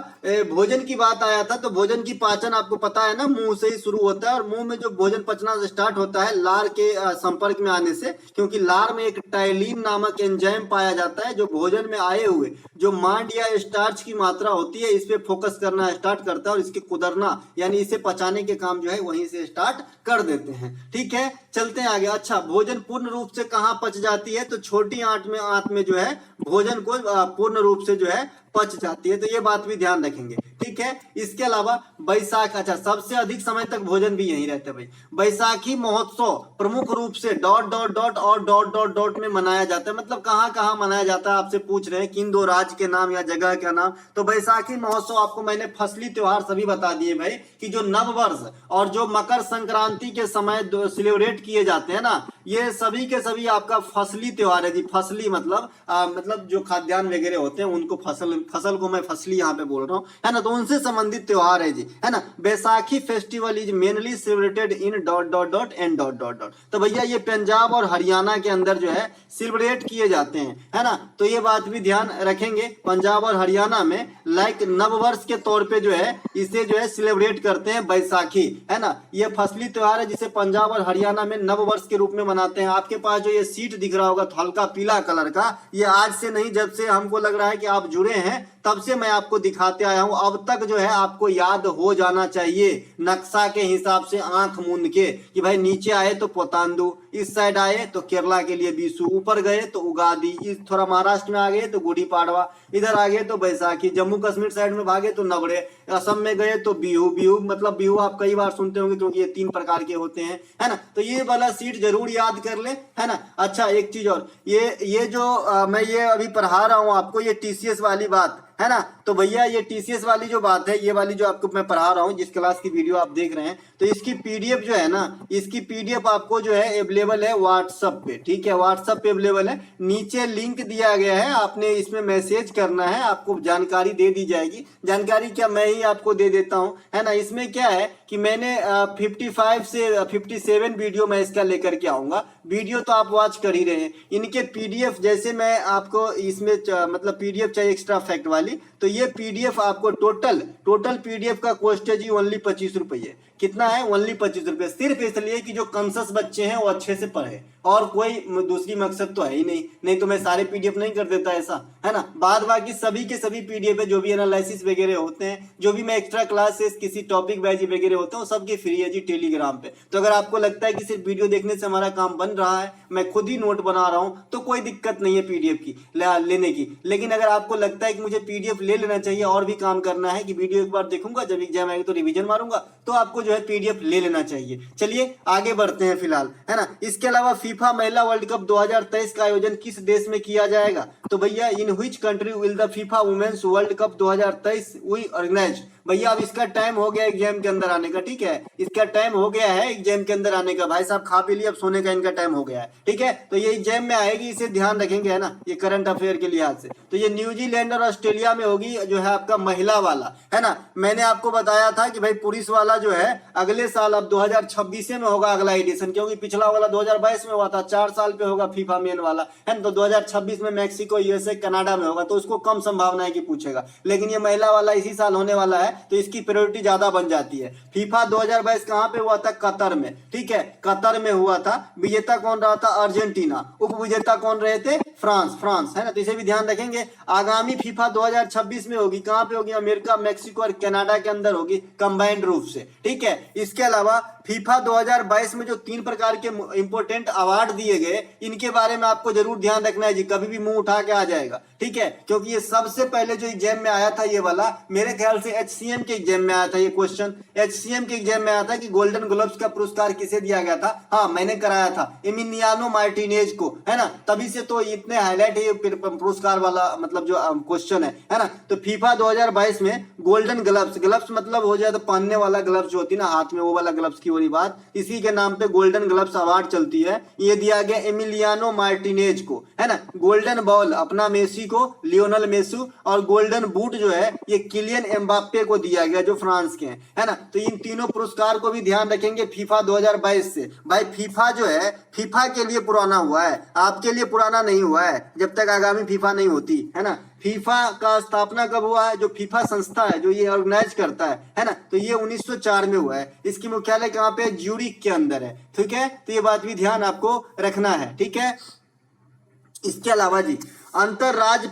A: भोजन की बात आया था, तो भोजन की पाचन आपको पता है ना, मुंह से ही शुरू होता है, और मुंह में जो भोजन पचना स्टार्ट होता है लार के संपर्क में आने से, क्योंकि लार में एक टाइलिन नामक एंजाइम पाया जाता है, जो भोजन में आए हुए जो मांड या स्टार्च की मात्रा होती है इस पे फोकस करना स्टार्ट करता है, और इसके कुदरना यानी इसे पचाने के काम जो है वहीं से स्टार्ट कर देते हैं, ठीक है। चलते हैं आगे। अच्छा, भोजन पूर्ण रूप से कहाँ पच जाती है? तो छोटी आंत में जो है भोजन को पूर्ण रूप से जो है पच जाती है, तो ये बात भी ध्यान रखेंगे, ठीक है। इसके अलावा बैसाख, अच्छा सबसे अधिक समय तक भोजन भी यही रहता है भाई। बैसाखी महोत्सव प्रमुख रूप से ... और ... में मनाया जाता है। मतलब कहाँ कहाँ मनाया जाता है आपसे पूछ रहे हैं, किन दो राज्य के नाम या जगह का नाम। तो बैसाखी महोत्सव आपको मैंने फसली त्योहार सभी बता दिए भाई, कि जो नव वर्ष और जो मकर संक्रांति के समय सेलिब्रेट किए जाते हैं ना, ये सभी के सभी आपका फसली त्योहार है जी। फसली मतलब जो खाद्यान्न वगैरह होते हैं उनको फसल को मैं फसली यहाँ पे बोल रहा हूँ, है ना, तो उनसे संबंधित त्योहार है जी, है ना। Baisakhi festival is mainly celebrated in ... and ... तो भैया ये पंजाब और हरियाणा के अंदर जो है सेलिब्रेट किए जाते हैं, है ना। तो ये बात भी ध्यान रखेंगे, पंजाब और हरियाणा में लाइक नववर्ष के तौर पे जो है इसे जो है सेलिब्रेट करते हैं बैसाखी, है ना। ये फसली त्योहार है जिसे पंजाब और हरियाणा में नववर्ष के रूप में मनाते हैं। आपके पास जो ये सीट दिख रहा होगा हल्का पीला कलर का, ये आज से नहीं, जब से हमको लग रहा है कि आप जुड़े हैं तब से मैं आपको दिखाते आया हूं। अब तक जो है आपको याद हो जाना चाहिए नक्शा के हिसाब से, आंख मूंद के, कि भाई नीचे आए तो पोतांदू, इस साइड आए तो केरला के लिए बीसू, ऊपर गए तो उगादी, इस थोड़ा महाराष्ट्र में आ गए तो गुड़ी पाड़वा, इधर आ गए तो बैसाखी, जम्मू कश्मीर साइड में भागे तो नवड़े, असम में गए तो बिहू। बिहू मतलब बिहू आप कई बार सुनते होंगे क्योंकि ये 3 प्रकार के होते हैं, है ना। तो ये वाला सीट जरूर याद कर ले, है ना। अच्छा एक चीज और, ये जो मैं ये अभी पढ़ा रहा हूँ आपको, ये TCS वाली बात है ना। तो भैया ये TCS वाली जो बात है, ये वाली जो आपको मैं पढ़ा रहा हूँ, जिस क्लास की वीडियो आप देख रहे हैं, तो इसकी PDF जो है ना, इसकी PDF आपको जो है अवेलेबल है व्हाट्सएप पे, ठीक है, व्हाट्सएप पे अवेलेबल है। नीचे लिंक दिया गया है, आपने इसमें मैसेज करना है, आपको जानकारी दे दी जाएगी। जानकारी क्या, मैं ही आपको दे देता हूँ, है ना। इसमें क्या है कि मैंने 55 से 57 वीडियो मैं इसका लेकर के आऊंगा। वीडियो तो आप वॉच कर ही रहे हैं, इनके PDF जैसे मैं आपको इसमें मतलब PDF चाहिए एक्स्ट्रा फैक्ट वाली, तो ये पीडीएफ आपको टोटल पीडीएफ का कॉस्ट है जी ओनली 25 रुपये। कितना है? ओनली 25 रुपये। सिर्फ इसलिए कि जो कंसस बच्चे हैं वो अच्छे से पढ़े, और कोई दूसरी मकसद तो है ही नहीं तो मैं सारे पीडीएफ नहीं कर देता ऐसा, है ना। बाद बाकी सभी के सभी पीडीएफ है, जो भी एनालिसिस वगैरह होते हैं, जो भी मैं एक्स्ट्रा क्लासेस किसी टॉपिक वाइज वगैरह होते हैं, वो सबके फ्री है जी टेलीग्राम पे। तो अगर आपको लगता है कि सिर्फ वीडियो देखने से हमारा काम बन रहा है, मैं खुद ही नोट बना रहा हूँ, तो कोई दिक्कत नहीं है पीडीएफ की लेने की। लेकिन अगर आपको लगता है कि मुझे पीडीएफ ले लेना चाहिए और भी काम करना है, कि वीडियो एक बार देखूंगा, जब एग्जाम आएगा तो रिवीजन मारूंगा, तो आपको जो है पीडीएफ ले लेना चाहिए। चलिए आगे बढ़ते हैं फिलहाल, है ना। इसके अलावा फीफा महिला वर्ल्ड कप 2023 का आयोजन किस देश में किया जाएगा? तो भैया in which country will the FIFA women's world cup 2023 we organise. भैया अब इसका टाइम हो गया एग्जाम के अंदर आने का, ठीक है, इसका टाइम हो गया है एग्जाम के अंदर आने का। भाई साहब खा पी लिया, अब सोने का इनका टाइम हो गया है, ठीक है। तो ये एग्जाम में आएगी, इसे ध्यान रखेंगे, है ना, ये करंट अफेयर के लिहाज से। तो ये न्यूजीलैंड और ऑस्ट्रेलिया में होगी, जो है आपका महिला वाला, है ना। मैंने आपको बताया था कि भाई पुरुष वाला जो है अगले साल, अब 2026 में होगा अगला एडिशन, क्योंकि पिछला वाला 2022 में हुआ था, 4 साल पे होगा फीफा मेन वाला, है ना। तो 2026 में मैक्सिको, यूएसए, कनाडा में होगा, तो उसको कम संभावना है कि पूछेगा। लेकिन ये महिला वाला इसी साल होने वाला है, तो इसकी प्रायोरिटी ज्यादा बन जाती है। फीफा 2022 कहां पे हुआ था? कतर में, ठीक है, कतर में हुआ था। विजेता कौन रहा था? अर्जेंटीना। उप विजेता कौन रहे थे? फ्रांस, है ना। तो इसे भी ध्यान रखेंगे। आगामी फीफा 2026 में होगी, कहां पे होगी? अमेरिका, मैक्सिको और कनाडा के अंदर होगी, कंबाइंड रूप से, ठीक है। इसके अलावा फीफा 2022 में जो 3 प्रकार के इंपोर्टेंट अवार्ड दिए गए, इनके बारे में आपको जरूर ध्यान रखना है जी, कभी भी मुंह उठा के आ जाएगा, ठीक है। क्योंकि ये सबसे पहले जो एग्जाम में आया था, ये वाला मेरे ख्याल से एचसीएम के एग्जाम में आया था ये क्वेश्चन। एचसीएम के एग्जाम में आया था कि गोल्डन ग्लोव्स का पुरस्कार किसे दिया गया था? हाँ, मैंने कराया था, एमिलियानो मार्टिनेज को, है ना। तभी से तो इतने हाईलाइट है पुरस्कार वाला, मतलब जो क्वेश्चन है ना। तो फीफा 2022 में गोल्डन ग्लव्स मतलब हो जाए तो पहनने वाला ग्लव्स जो होती है ना हाथ में, वो वाला ग्लव्स की वाली बात, इसी के नाम पे गोल्डन ग्लव्स अवार्ड चलती है। ये दिया गया एमिलियानो मार्टिनेज को, है ना। गोल्डन बॉल अपना मेसी को, लियोनल मेसी, और गोल्डन बूट जो है ये किलियन एम्बाप्पे को दिया गया, जो फ्रांस के हैं, है ना। तो इन तीनों पुरस्कार को भी ध्यान रखेंगे फीफा 2022 से। भाई फीफा जो है फीफा के लिए पुराना हुआ है, आपके लिए पुराना नहीं हुआ है, जब तक आगामी फीफा नहीं होती, है ना। फीफा का स्थापना कब हुआ है? जो फीफा संस्था है, जो ये ऑर्गेनाइज करता है ना, तो ये 1904 में हुआ है। इसकी मुख्यालय कहाँ पे? ज्यूरिख के अंदर है, ठीक है। तो ये बात भी ध्यान आपको रखना है, ठीक है। इसके अलावा जी अंतरराज्य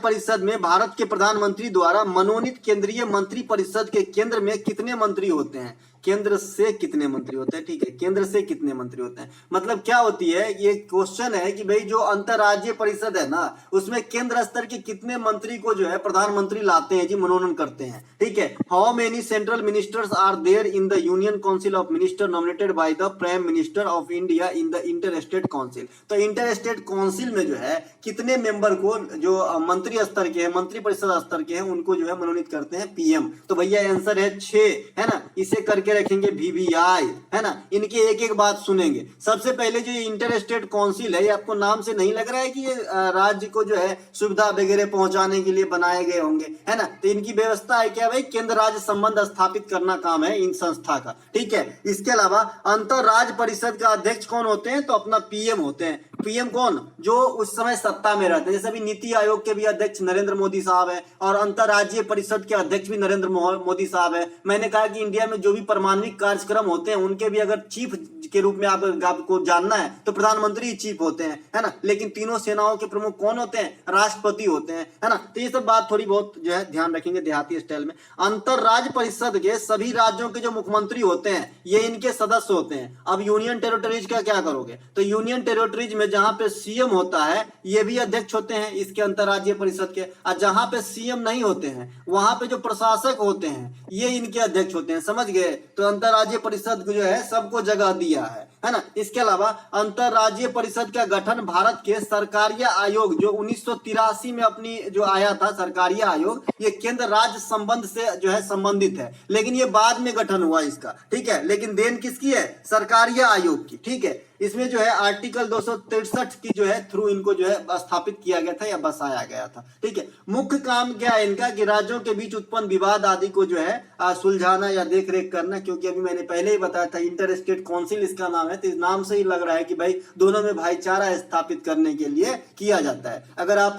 A: परिषद में भारत के प्रधानमंत्री द्वारा मनोनीत केंद्रीय मंत्री परिषद के केंद्र में कितने मंत्री होते हैं? केंद्र से कितने मंत्री होते हैं, ठीक है, केंद्र से कितने मंत्री होते हैं। मतलब क्या होती है, ये क्वेश्चन है कि भाई जो अंतरराज्यीय परिषद है ना, उसमें केंद्र स्तर के कितने मंत्री को जो है प्रधानमंत्री लाते हैं जी, मनोनयन करते हैं, ठीक है। How many central ministers are there in the union council of minister nominated by the prime minister of India in the inter state council. तो इंटर स्टेट काउंसिल में जो है कितने मेंबर को, जो मंत्री स्तर के हैं, मंत्री परिषद स्तर के हैं, उनको जो है मनोनीत करते हैं पीएम। तो भैया आंसर है 6, है ना। इसे करके रखेंगे वीवीआई, है ना। इनके एक एक बात सुनेंगे। सबसे पहले जो इंटर स्टेट काउंसिल है, ये आपको नाम से नहीं लग रहा है कि ये राज्य को जो है सुविधा वगैरह पहुंचाने के लिए बनाए गए होंगे, है ना। तो इनकी व्यवस्था है क्या भाई? केंद्र राज्य संबंध स्थापित करना काम है इन संस्था का, ठीक है। इसके अलावा अंतरराज्य परिषद का अध्यक्ष कौन होते हैं? तो अपना पीएम होते हैं। पीएम कौन? जो उस समय सत्ता में रहते हैं। जैसे अभी नीति आयोग के भी अध्यक्ष नरेंद्र मोदी साहब है, और अंतरराज्यीय परिषद के अध्यक्ष भी नरेंद्र मोदी साहब है। मैंने कहा कि इंडिया में जो भी परमाणविक कार्यक्रम होते हैं, उनके भी अगर चीफ के रूप में आपको जानना है तो प्रधानमंत्री चीफ होते हैं, है ना। लेकिन तीनों सेनाओं के प्रमुख कौन होते हैं? राष्ट्रपति होते हैं, है ना। तो ये सब बात थोड़ी बहुत जो है ध्यान रखेंगे देहाती स्टाइल में। अंतरराज्य परिषद के सभी राज्यों के जो मुख्यमंत्री होते हैं, ये इनके सदस्य होते हैं। अब यूनियन टेरिटरीज का क्या करोगे? तो यूनियन टेरिटरीज में जहां पे सीएम होता है, ये भी अध्यक्ष होते हैं इसके अंतरराज्यीय परिषद के। और जहां पे सीएम नहीं होते हैं, वहां पे जो प्रशासक होते हैं, ये इनके अध्यक्ष होते हैं, समझ गए। तो अंतरराज्यीय परिषद जो है सबको जगह दिया है ना। इसके अलावा अंतरराज्यीय परिषद का गठन भारत के सरकारीय आयोग, जो 1983 में अपनी जो आया था सरकारीय आयोग, ये केंद्र राज्य संबंध से जो है संबंधित है, लेकिन ये बाद में गठन हुआ इसका, ठीक है। लेकिन देन किसकी है? सरकारीय आयोग की, ठीक है। इसमें जो है आर्टिकल 263 की जो है थ्रू इनको जो है स्थापित किया गया था या बसाया गया था, ठीक है। मुख्य काम क्या है इनका? कि राज्यों के बीच उत्पन्न विवाद आदि को जो है सुलझाना या देख रेख करना, क्योंकि अभी मैंने पहले ही बताया था इंटर स्टेट काउंसिल इसका नाम है, है, तो इस नाम से ही लग रहा है कि भाई दोनों में भाईचारा स्थापित करने के लिए किया जाता है। अगर आप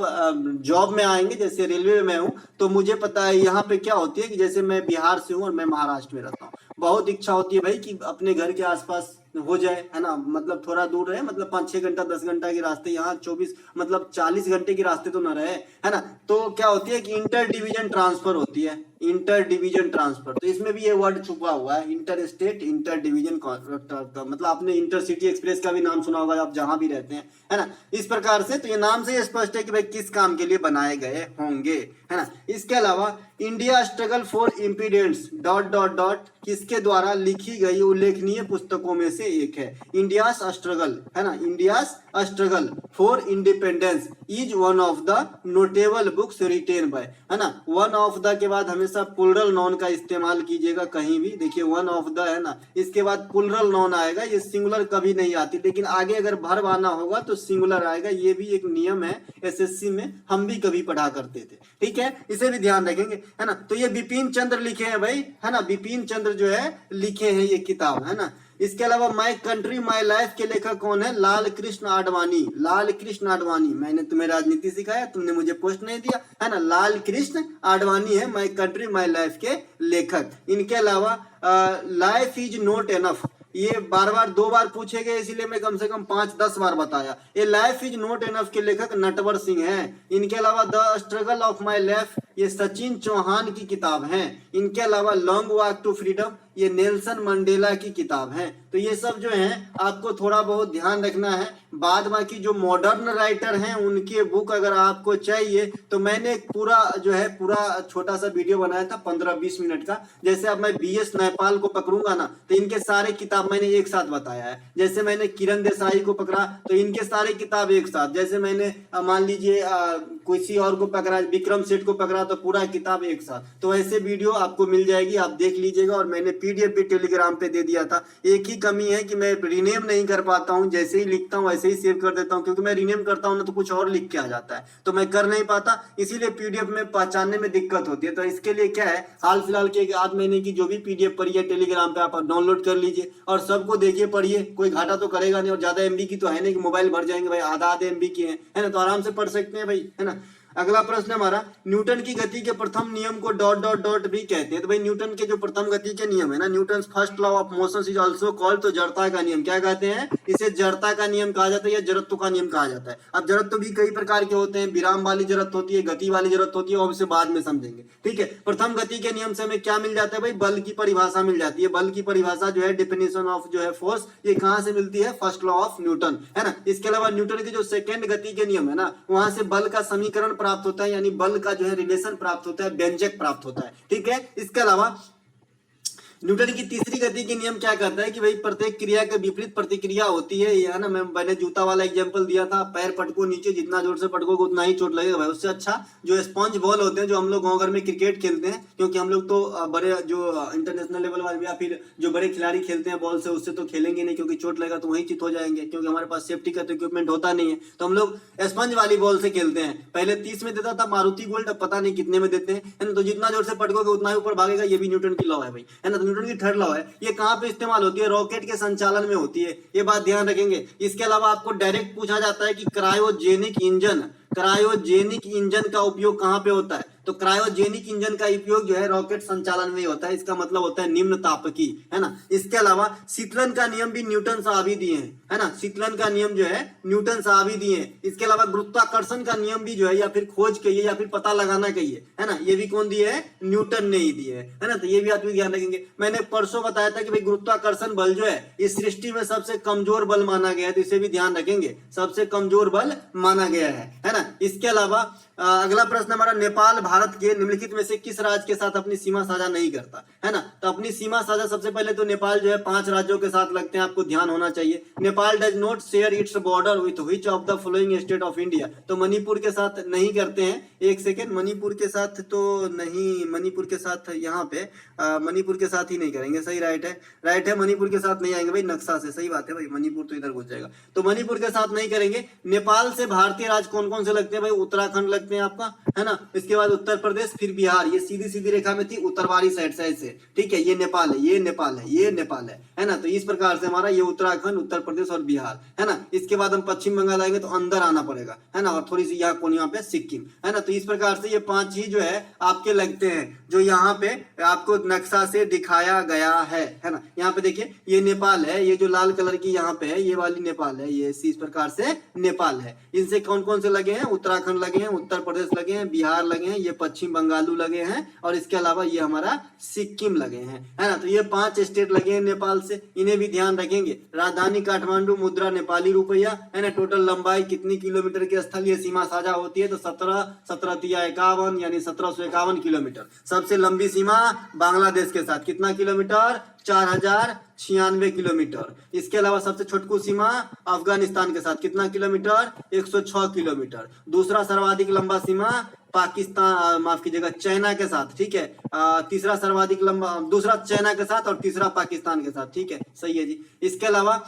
A: जॉब में आएंगे, जैसे रेलवे में हूँ, तो मुझे पता है यहाँ पे क्या होती है कि जैसे मैं बिहार से हूँ और मैं महाराष्ट्र में रहता हूँ, बहुत इच्छा होती है भाई कि अपने घर के आसपास हो जाए, है ना, मतलब थोड़ा दूर रहे, मतलब 5-6 घंटा 10 घंटा के रास्ते, यहाँ 24 मतलब 40 घंटे के रास्ते तो ना रहे, है ना। तो क्या होती है कि इंटर डिवीजन ट्रांसफर होती है, इंटर डिवीजन ट्रांसफर। तो इसमें भी ये वर्ड छुपा हुआ है, इंटर स्टेट इंटर डिवीजन, मतलब आपने इंटरसिटी एक्सप्रेस का भी नाम सुना होगा आप जहां भी रहते हैं, है ना। इस प्रकार से तो ये नाम से स्पष्ट है कि भाई किस काम के लिए बनाए गए होंगे, है ना। इसके अलावा India struggle for independence dot dot dot किसके द्वारा लिखी गई उल्लेखनीय पुस्तकों में से एक है। इंडियास स्ट्रगल, है ना, India's struggle for independence is one of the notable books written by, है ना। वन ऑफ द के बाद हमेशा प्लूरल नॉन का इस्तेमाल कीजिएगा कहीं भी, देखिए वन ऑफ द, है ना, इसके बाद प्लूरल नॉन आएगा, ये सिंगुलर कभी नहीं आती, लेकिन आगे अगर वर्ब आना होगा तो सिंगुलर आएगा, ये भी एक नियम है, एसएससी में हम भी कभी पढ़ा करते थे, ठीक है, इसे भी ध्यान रखेंगे, है ना। तो ये बिपिन चंद्र लिखे हैं भाई, है ना, बिपिन चंद्र जो है लिखे हैं ये किताब, है ना। इसके अलावा माय कंट्री माय लाइफ के लेखक कौन है? लाल कृष्ण आडवाणी, लाल कृष्ण आडवाणी। मैंने तुम्हें राजनीति सिखाया, तुमने मुझे पोस्ट नहीं दिया, है ना। लाल कृष्ण आडवाणी है माय कंट्री माय लाइफ के लेखक। इनके अलावा लाइफ इज नॉट एनफ, ये बार बार 2 बार पूछे गए, इसीलिए मैं कम से कम 5-10 बार बताया। ये लाइफ इज नॉट एनफ के लेखक नटवर सिंह हैं। इनके अलावा the struggle of my life ये सचिन चौहान की किताब है। इनके अलावा लॉन्ग वॉक टू फ्रीडम ये नेल्सन मंडेला की किताब है। तो ये सब जो है आपको थोड़ा बहुत ध्यान रखना है। बाद बाकी जो मॉडर्न राइटर हैं उनके बुक अगर आपको चाहिए तो मैंने एक पूरा जो है पूरा छोटा सा वीडियो बनाया था 15-20 मिनट का। जैसे अब मैं बीएस नैपाल को पकड़ूंगा ना तो इनके सारे किताब मैंने एक साथ बताया है। जैसे मैंने किरण देसाई को पकड़ा तो इनके सारे किताब एक साथ। जैसे मैंने मान लीजिए किसी और को पकड़ा, विक्रम सेठ को पकड़ा तो पूरा किताब एक साथ। तो ऐसे वीडियो आपको मिल जाएगी, आप देख लीजिएगा। और मैंने पीडीएफ भी टेलीग्राम पे दे दिया था। एक ही कमी है कि मैं रीनेम नहीं कर पाता हूँ, जैसे ही लिखता हूँ वैसे ही सेव कर देता हूँ, क्योंकि मैं रीनेम करता हूँ ना तो कुछ और लिख के आ जाता है, तो मैं कर नहीं पाता, इसीलिए पीडीएफ में पहचानने में दिक्कत होती है। तो इसके लिए क्या है, हाल फिलहाल के 1 आध महीने की जो भी पीडीएफ पड़ी है टेलीग्राम पे आप डाउनलोड कर लीजिए और सबको देखिए, पढ़िए, कोई घाटा तो करेगा नहीं। और ज्यादा एमबी की तो है नहीं कि मोबाइल भर जाएंगे भाई, आधा एमबी की है ना, तो आराम से पढ़ सकते हैं भाई, है ना। अगला प्रश्न हमारा, न्यूटन की गति के प्रथम नियम को डॉट डॉट डॉट भी कहते हैं। तो भाई न्यूटन के जो प्रथम गति के नियम है ना, Newton first law of motion is also called, तो जड़ता का नियम क्या कहते हैं, इसे जड़ता का नियम कहा जाता है या जड़त्व का नियम कहा जाता है। अब जड़त्व भी कई प्रकार के होते हैं, विराम वाली जड़त्व होती है, गति वाली जड़त्व होती है, और उसे बाद में समझेंगे, ठीक है। प्रथम गति के नियम से हमें क्या मिल जाता है भाई, बल की परिभाषा मिल जाती है। बल की परिभाषा जो है डेफिनेशन ऑफ जो है फोर्स, ये कहां से मिलती है, फर्स्ट लॉ ऑफ न्यूटन, है ना। इसके अलावा न्यूटन के जो सेकेंड गति के नियम है ना, वहां से बल का समीकरण प्राप्त होता है, यानी बल का जो है रिलेशन प्राप्त होता है, व्यंजक प्राप्त होता है, ठीक है। इसके अलावा न्यूटन की तीसरी गति के नियम क्या कहता है कि भाई प्रत्येक क्रिया के विपरीत प्रतिक्रिया होती है, ये है ना। मैंने जूता वाला एग्जांपल दिया था, पैर पटको नीचे, जितना जोर से पटकोगे उतना ही चोट लगेगा भाई। उससे अच्छा जो स्पंज बॉल होते हैं, जो हम लोग गाँव घर में क्रिकेट खेलते हैं, क्योंकि हम लोग तो बड़े जो इंटरनेशनल लेवल वाले या फिर जो बड़े खिलाड़ी खेलते हैं बॉल से, उससे तो खेलेंगे नहीं, क्योंकि चोट लगेगा तो वहीं चित हो जाएंगे, क्योंकि हमारे पास सेफ्टी का तो इक्विपमेंट होता नहीं है। तो हम लोग स्पंज वाली बॉल से खेलते हैं। पहले 30 में देता था मारुति गोल्ड, अब पता नहीं कितने में देते हैं, है ना। तो जितना जोर से पटकोगे उतना ही ऊपर भागेगा, ये भी न्यूटन की लॉ है भाई, है ना। तो न्यूटन की थर्ड लॉ है, ये कहां पे इस्तेमाल होती है, रॉकेट के संचालन में होती है, ये बात ध्यान रखेंगे। इसके अलावा आपको डायरेक्ट पूछा जाता है कि क्रायोजेनिक इंजन का उपयोग कहां पे होता है, तो क्रायोजेनिक इंजन का उपयोग जो है रॉकेट संचालन में होता है। इसका मतलब होता है निम्न तापकी, है ना। इसके अलावा शीतलन का नियम भी न्यूटन साहब ही दिए हैं, है ना। शीतलन का नियम जो है न्यूटन साहब ही दिए हैं। इसके अलावा गुरुत्वाकर्षण का नियम भी जो है, या फिर खोज कहिए या फिर पता लगाना कहिए, है ना, ये भी कौन दिए है, न्यूटन ने ही दिए है ना। तो ये भी आप ध्यान रखेंगे। मैंने परसों बताया था कि भाई गुरुत्वाकर्षण बल जो है इस सृष्टि में सबसे कमजोर बल माना गया है, तो इसे भी ध्यान रखेंगे, सबसे कमजोर बल माना गया है ना। इसके अलावा अगला प्रश्न हमारा, नेपाल भारत के निम्नलिखित में से किस राज्य के साथ अपनी सीमा साझा नहीं करता, है ना। तो अपनी सीमा साझा सबसे पहले तो नेपाल जो है 5 राज्यों के साथ लगते हैं, आपको ध्यान होना चाहिए। Nepal does not share its border with which of the following state of India, तो मणिपुर के साथ नहीं करते हैं। एक सेकेंड, मणिपुर के साथ तो नहीं, मणिपुर के साथ यहाँ पे मणिपुर के साथ ही नहीं करेंगे, सही, राइट है, मणिपुर के साथ नहीं आएंगे भाई, नक्शा से, सही बात है भाई, मणिपुर तो इधर घुस जाएगा, तो मणिपुर के साथ नहीं करेंगे। नेपाल से भारतीय राज्य कौन कौन से लगते हैं भाई, उत्तराखंड लगते हैं आपका, है ना। इसके बाद उत्तर प्रदेश, फिर बिहार, ये सीधी सीधी रेखा में थी उत्तरवारी साइड से ऐसे, ठीक है। ये नेपाल है, ये नेपाल है, ये नेपाल है ना। तो इस प्रकार से हमारा ये उत्तराखंड, उत्तर प्रदेश और बिहार है ना। इसके बाद हम पश्चिम बंगाल आएंगे तो अंदर आना पड़ेगा है ना, और थोड़ी सी यहाँ कोने पे सिक्किम है ना। तो इस प्रकार से ये 5 ही जो है आपके लगते हैं जो यहाँ पे आपको नक्शा से दिखाया गया है ना। यहाँ पे देखिए ये नेपाल है, ये जो लाल कलर की यहाँ पे है ये वाली नेपाल है, ये इस प्रकार से नेपाल है। इनसे कौन कौन से लगे हैं, उत्तराखंड लगे हैं, उत्तर प्रदेश लगे हैं, बिहार लगे हैं, ये पश्चिम बंगालू लगे हैं, और इसके अलावा ये हमारा सिक्किम लगे हैं है ना। तो ये 5 स्टेट लगे हैं नेपाल से, इन्हें भी ध्यान रखेंगे। राजधानी काठमांडू, मुद्रा नेपाली रुपया है ना। टोटल लंबाई कितनी किलोमीटर की स्थलीय सीमा साझा होती है, तो 17 यानी 1751 किलोमीटर। सबसे लंबी सीमा बांग्लादेश के साथ कितना किलोमीटर, 4096 किलोमीटर। इसके अलावा सबसे छोटकू सीमा अफगानिस्तान के साथ कितना किलोमीटर, 106 किलोमीटर। दूसरा सर्वाधिक लंबा सीमा पाकिस्तान, माफ कीजिएगा, चाइना के साथ, ठीक है। तीसरा सर्वाधिक लंबा, दूसरा चाइना के साथ और तीसरा पाकिस्तान के साथ, ठीक है, सही है जी। इसके अलावा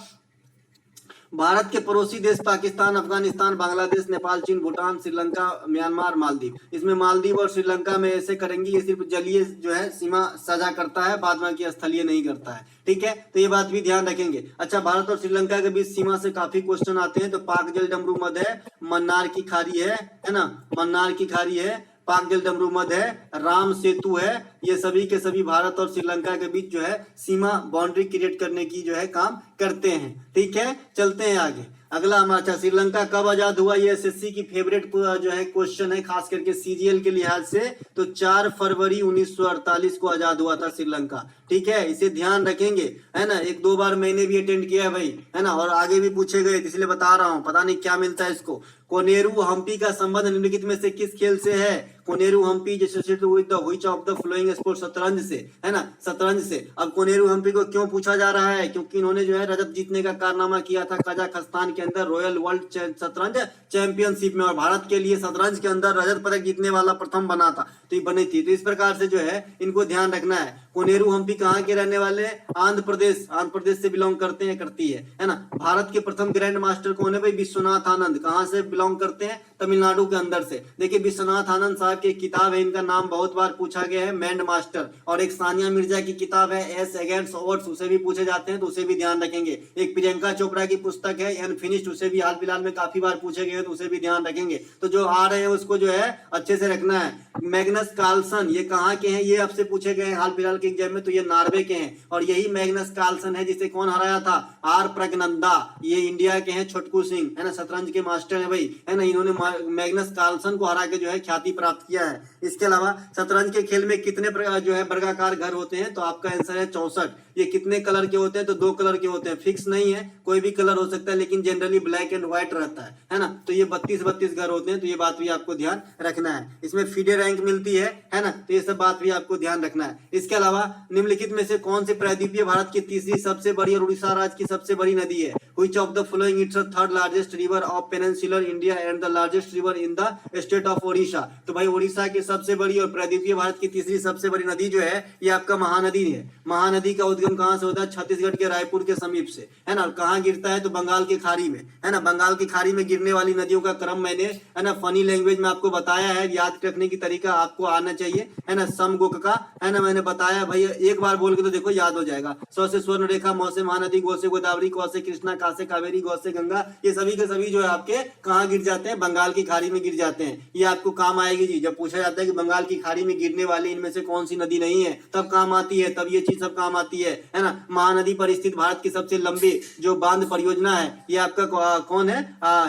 A: भारत के पड़ोसी देश पाकिस्तान, अफगानिस्तान, बांग्लादेश, नेपाल, चीन, भूटान, श्रीलंका, म्यांमार, मालदीव। इसमें मालदीव और श्रीलंका में ऐसे करेंगे, ये सिर्फ जलीय जो है सीमा साझा करता है, बाद में की स्थलीय नहीं करता है, ठीक है। तो ये बात भी ध्यान रखेंगे। अच्छा, भारत और श्रीलंका के बीच सीमा से काफी क्वेश्चन आते हैं। तो पाक जल डमरू मध है, मन्नार की खाड़ी है ना, मन्नार की खाड़ी है, पाक जल डमरू मध है, राम सेतु है। ये सभी के सभी भारत और श्रीलंका के बीच जो है सीमा बाउंड्री क्रिएट करने की जो है काम करते हैं, ठीक है। चलते हैं आगे। अगला हमारा, अच्छा, श्रीलंका कब आजाद हुआ, ये एसएससी की फेवरेट जो है क्वेश्चन है, खास करके सीजीएल के लिहाज से। तो 4 फरवरी 1948 को आजाद हुआ था श्रीलंका, ठीक है। इसे ध्यान रखेंगे है ना। 1-2 बार मैंने भी अटेंड किया है भाई है ना, और आगे भी पूछे गए, इसलिए बता रहा हूँ, पता नहीं क्या मिलता है इसको। कोनेरू हम्पी का संबंध निम्नलिखित में से किस खेल से है। Koneru Humpy associated with the which of the following sport, शतरंज से है ना, शतरंज से। अब कोनेरू हम्पी को क्यों पूछा जा रहा है, क्योंकि इन्होंने जो है रजत जीतने का कारनामा किया था कजाकिस्तान के अंदर रॉयल वर्ल्ड शतरंज चैंपियनशिप में, और भारत के लिए शतरंज के अंदर रजत पदक जीतने वाला प्रथम बना था, तो ये बनी थी। तो इस प्रकार से जो है इनको ध्यान रखना है। कोनेरू हम्पी कहाँ के रहने वाले हैं, आंध्र प्रदेश से बिलोंग करते हैं, करती है ना। भारत के प्रथम ग्रैंड मास्टर कौन है भाई, विश्वनाथ आनंद। कहाँ से बिलोंग करते हैं, तमिलनाडु के अंदर से। देखिए विश्वनाथ आनंद साहब की किताब है, इनका नाम बहुत बार पूछा गया है, मैंड मास्टर। और एक सानिया मिर्जा की किताब है एस अगेंस्ट ऑड्स, उसे भी पूछे जाते हैं, तो उसे भी ध्यान रखेंगे। एक प्रियंका चोपड़ा की पुस्तक है अनफिनिश्ड, उसे भी हाल फिलहाल में काफी बार पूछे गए, तो उसे भी ध्यान रखेंगे। तो जो आ रहे हैं उसको जो है अच्छे से रखना है। मैग्नस कार्लसन, ये कहाँ के हैं, ये आपसे पूछे गए हाल फिलहाल के एग्जाम में, तो ये नॉर्वे के हैं। और यही मैग्नस कार्लसन है जिसे कौन हराया था, आर प्रज्ञनंदा। ये इंडिया के हैं, छोटकू सिंह है ना, शतरंज के मास्टर है भाई है ना। इन्होंने मैग्नस कार्लसन को हरा के जो है ख्याति प्राप्त किया है। इसके अलावा शतरंज के खेल में कितने जो है वर्गाकार घर होते हैं, तो आपका आंसर है 64। ये कितने कलर के होते हैं, तो 2 कलर के होते हैं, फिक्स नहीं है, कोई भी कलर हो सकता है, लेकिन जनरली ब्लैक एंड व्हाइट रहता है ना। तो ये 32 घर होते हैं, तो ये बात भी आपको ध्यान रखना है। इसमें फीडे रैंक मिलती है ना, तो ये सब बात भी आपको ध्यान रखना है। इसके अलावा निम्नलिखित में से कौन सी प्रायद्वीपीय भारत की तीसरी सबसे बड़ी और उड़ीसा राज्य की सबसे बड़ी नदी है। Which of the following is the third largest river of peninsular India and the largest river in the state of Odisha? तो भाई उड़ीसा की सबसे बड़ी और प्रायद्वीपीय भारत की तीसरी सबसे बड़ी नदी जो है ये आपका महानदी है। महानदी का उद्गम कहाँ से होता है, छत्तीसगढ़ के रायपुर के समीप से है ना। कहाँ गिरता है, तो बंगाल की खाड़ी में है ना। बंगाल की खाड़ी में गिरने वाली नदियों का क्रम मैंने है ना फनी लैंग्वेज में आपको बताया है, याद रखने की तरीका आपको आना चाहिए है ना। समगोक का है ना, मैंने बताया भाई, एक बार बोल के तो देखो याद हो जाएगा। सौ से स्वर्ण रेखा, मौ से महानदी, गो से गोदावरी, कौ से कृष्णा, का से कावेरी, गौ से गंगा। ये सभी के सभी जो है आपके कहाँ गिर जाते हैं, बंगाल की खाड़ी में गिर जाते हैं। ये आपको काम आएगी जी, जब पूछा जाता है कि बंगाल की खाड़ी में गिरने वाली इनमें से कौन सी नदी नहीं है, तब काम आती है, तब ये चीज सब काम आती है ना। महानदी पर स्थित भारत की सबसे लंबी जो बांध परियोजना है ये आपका कौन है,